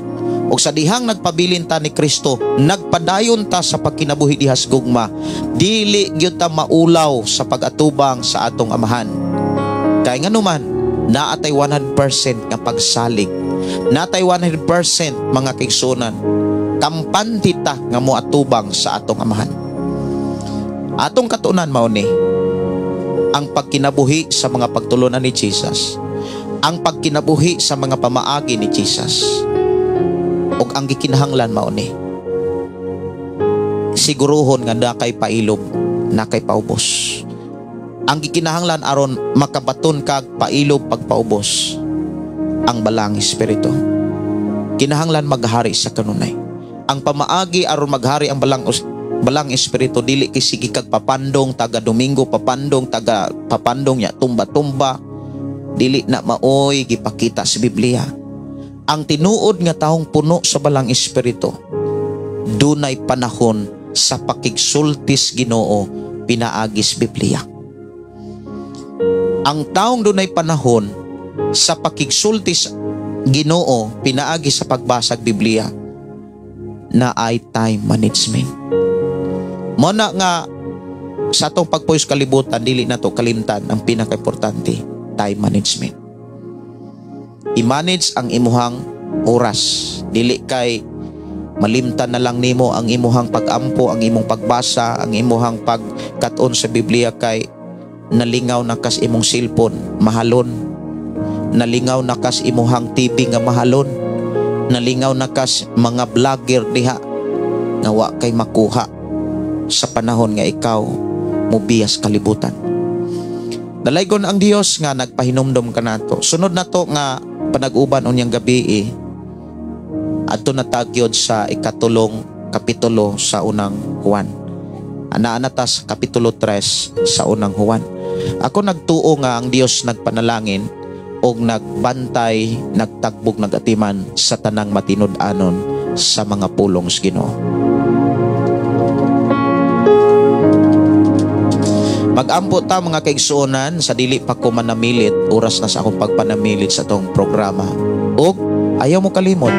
O sa dihang nagpabilin ta ni Kristo, nagpadayon ta sa pagkinabuhi diha sa gugma. Dili gyud ta maulaw sa pag-atubang sa atong amahan. Kay nganuman, naatay 100% nga pagsalig. Natay 100% mga kaigsuonan, kampante ta nga moatubang sa atong amahan. Atong katunan mao ni ang pagkinabuhi sa mga pagtulunan ni Jesus, ang pagkinabuhi sa mga pamaagi ni Jesus, ug ang gikinahanglan mao ni siguruhon nga nakay pailob, nakay paubos. Ang gikinahanglan aron makabaton kag pailob pagpaubos ang balang espiritu. Kinahanglan maghari sa kanunay. Ang pamaagi aron maghari ang balang espiritu, dili kay sige kag papandong taga Domingo, papandong taga papandong nya tumba-tumba, dili na maoy gipakita sa Biblia. Ang tinuod nga taong puno sa balang espiritu, dunay panahon sa pakigsultis Ginoo pinaagis Biblia. Ang taong dunay panahon sa pakigsulti sa Ginoo pinaagi sa pagbasag Biblia na ay time management. Mo na nga sa atong pagpuyos kalibutan, dili na to kalimtan ang pinaka-importante, time management. I-manage ang imuhang oras. Dili kay malimtan na lang nimo ang imuhang pag-ampo, ang imong pagbasa, ang imuhang pagkat-on sa Biblia kay nalingaw na kas imong cellphone, mahalon. Nalingaw na kas imuhang TV nga mahalon. Nalingaw na kas mga vlogger diha nga wa kay makuha sa panahon nga ikaw mubiyas kalibutan. Dalaygon ang Dios nga nagpahinumdom kanato. Sunod na to nga panag-uban unyang gabi adto na tagyod sa ikatulong kapitulo sa unang Juan. Anaa ta sa kapitulo 3 sa unang Juan. Ako nagtuo nga ang Dios nagpanalangin og nagbantay, nagtagbog, nagatiman sa tanang matinud-anon sa mga pulong sa Ginoo. Mag-ampo ta mga kaigsuonan sa dili pa ko manamilit, oras na sa akong pagpanamilit sa tong programa. Og ayaw mo kalimot,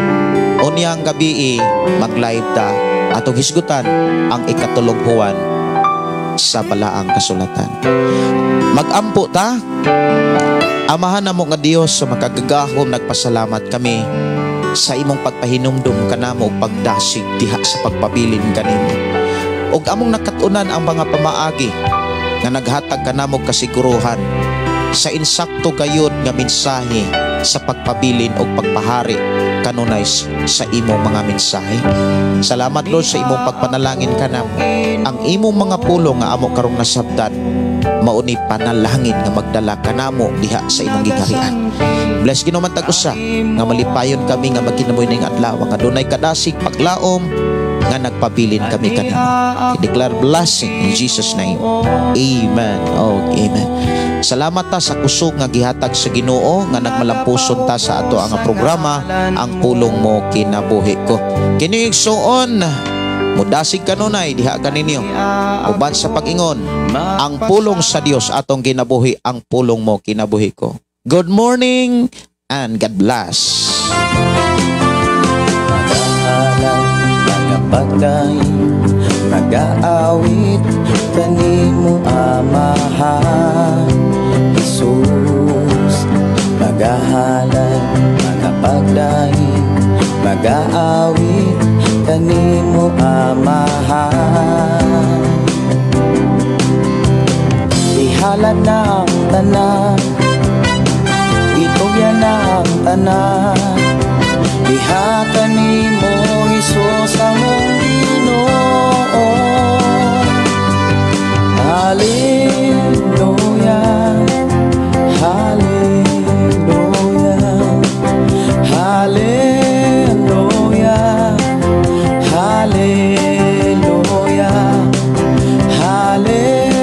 unyang gabi mag-live ta atong hisgutan ang ikatulong Juan sa balaang kasulatan. Mag-ampo ta. Amahan na mo nga Dios sa makagagahom, nagpasalamat kami sa imong pagpahinumdum kanamo pagdasig diha sa pagpabilin kanimo. Og among nakatunan ang mga pamaagi nga naghatag kanamo kasiguruhan sa insakto gayud nga mensahe sa pagpabilin o pagpahari kanunay sa imong mga mensahe. Salamat Lord sa imong pagpanalangin kanamo. Ang imong mga pulong nga amo karong nasabtan mauni panalangin nga magdala kanamo diha sa imong gikarian. Bless Ginoo man tag-usa nga malipayon kami nga magkinabuhi ning adlaw nga dunay kadasig paglaom nga nagpabilin kami kanimo. I declare blessing in Jesus name. Amen. Oh, amen. Salamat ta sa kusog nga gihatag sa Ginoo nga nagmalampuson ta sa ato ang programa ang pulong mo kinabuhi ko. Kini igsuon mudasig kanunay diha kaninyo uban sa pag-ingon ang pulong sa Dios atong kinabuhi ang pulong mo kinabuhi ko. Good morning and God bless. Pagday nag-aawit kanimo amahan Jesus, nagahalay mga pagday nag-aawit kanimo amahan. Ihalad na ang tanan, itugyan na ang tanan, diha kanimo Jesus among Ginoo. Hallelujah, hallelujah, hallelujah, hallelujah, hallelujah,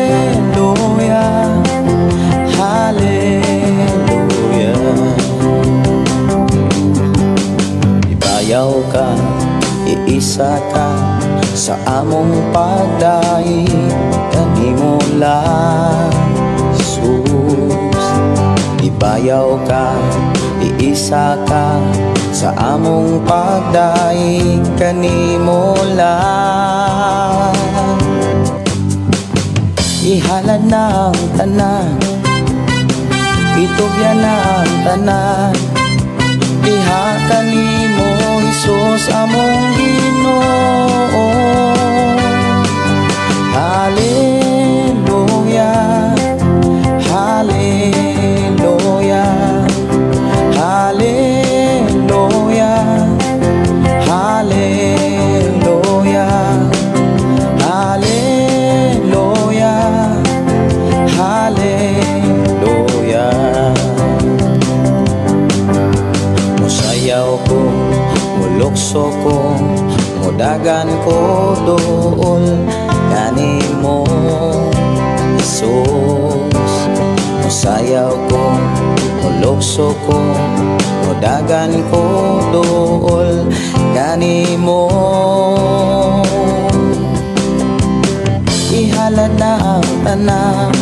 hallelujah. Ibayaw ka, iisa ka sa among pagdaig kanimo lang Jesus. Ibayaw ka, iisa ka sa among pagdaig kanimo lang. Ihalad na ang tanan, itugyan na ang tanan, diha kanimo Jesus among Ginoo. Hallelujah, hallelujah, hallelujah, hallelujah, hallelujah, hallelujah. Musayaw ko, mulukso ko, mudagan ko doon kanimo Jesus. Musayaw ko, mulukso ko, mudagan ko doon kanimo. Ihalad na ang tanan,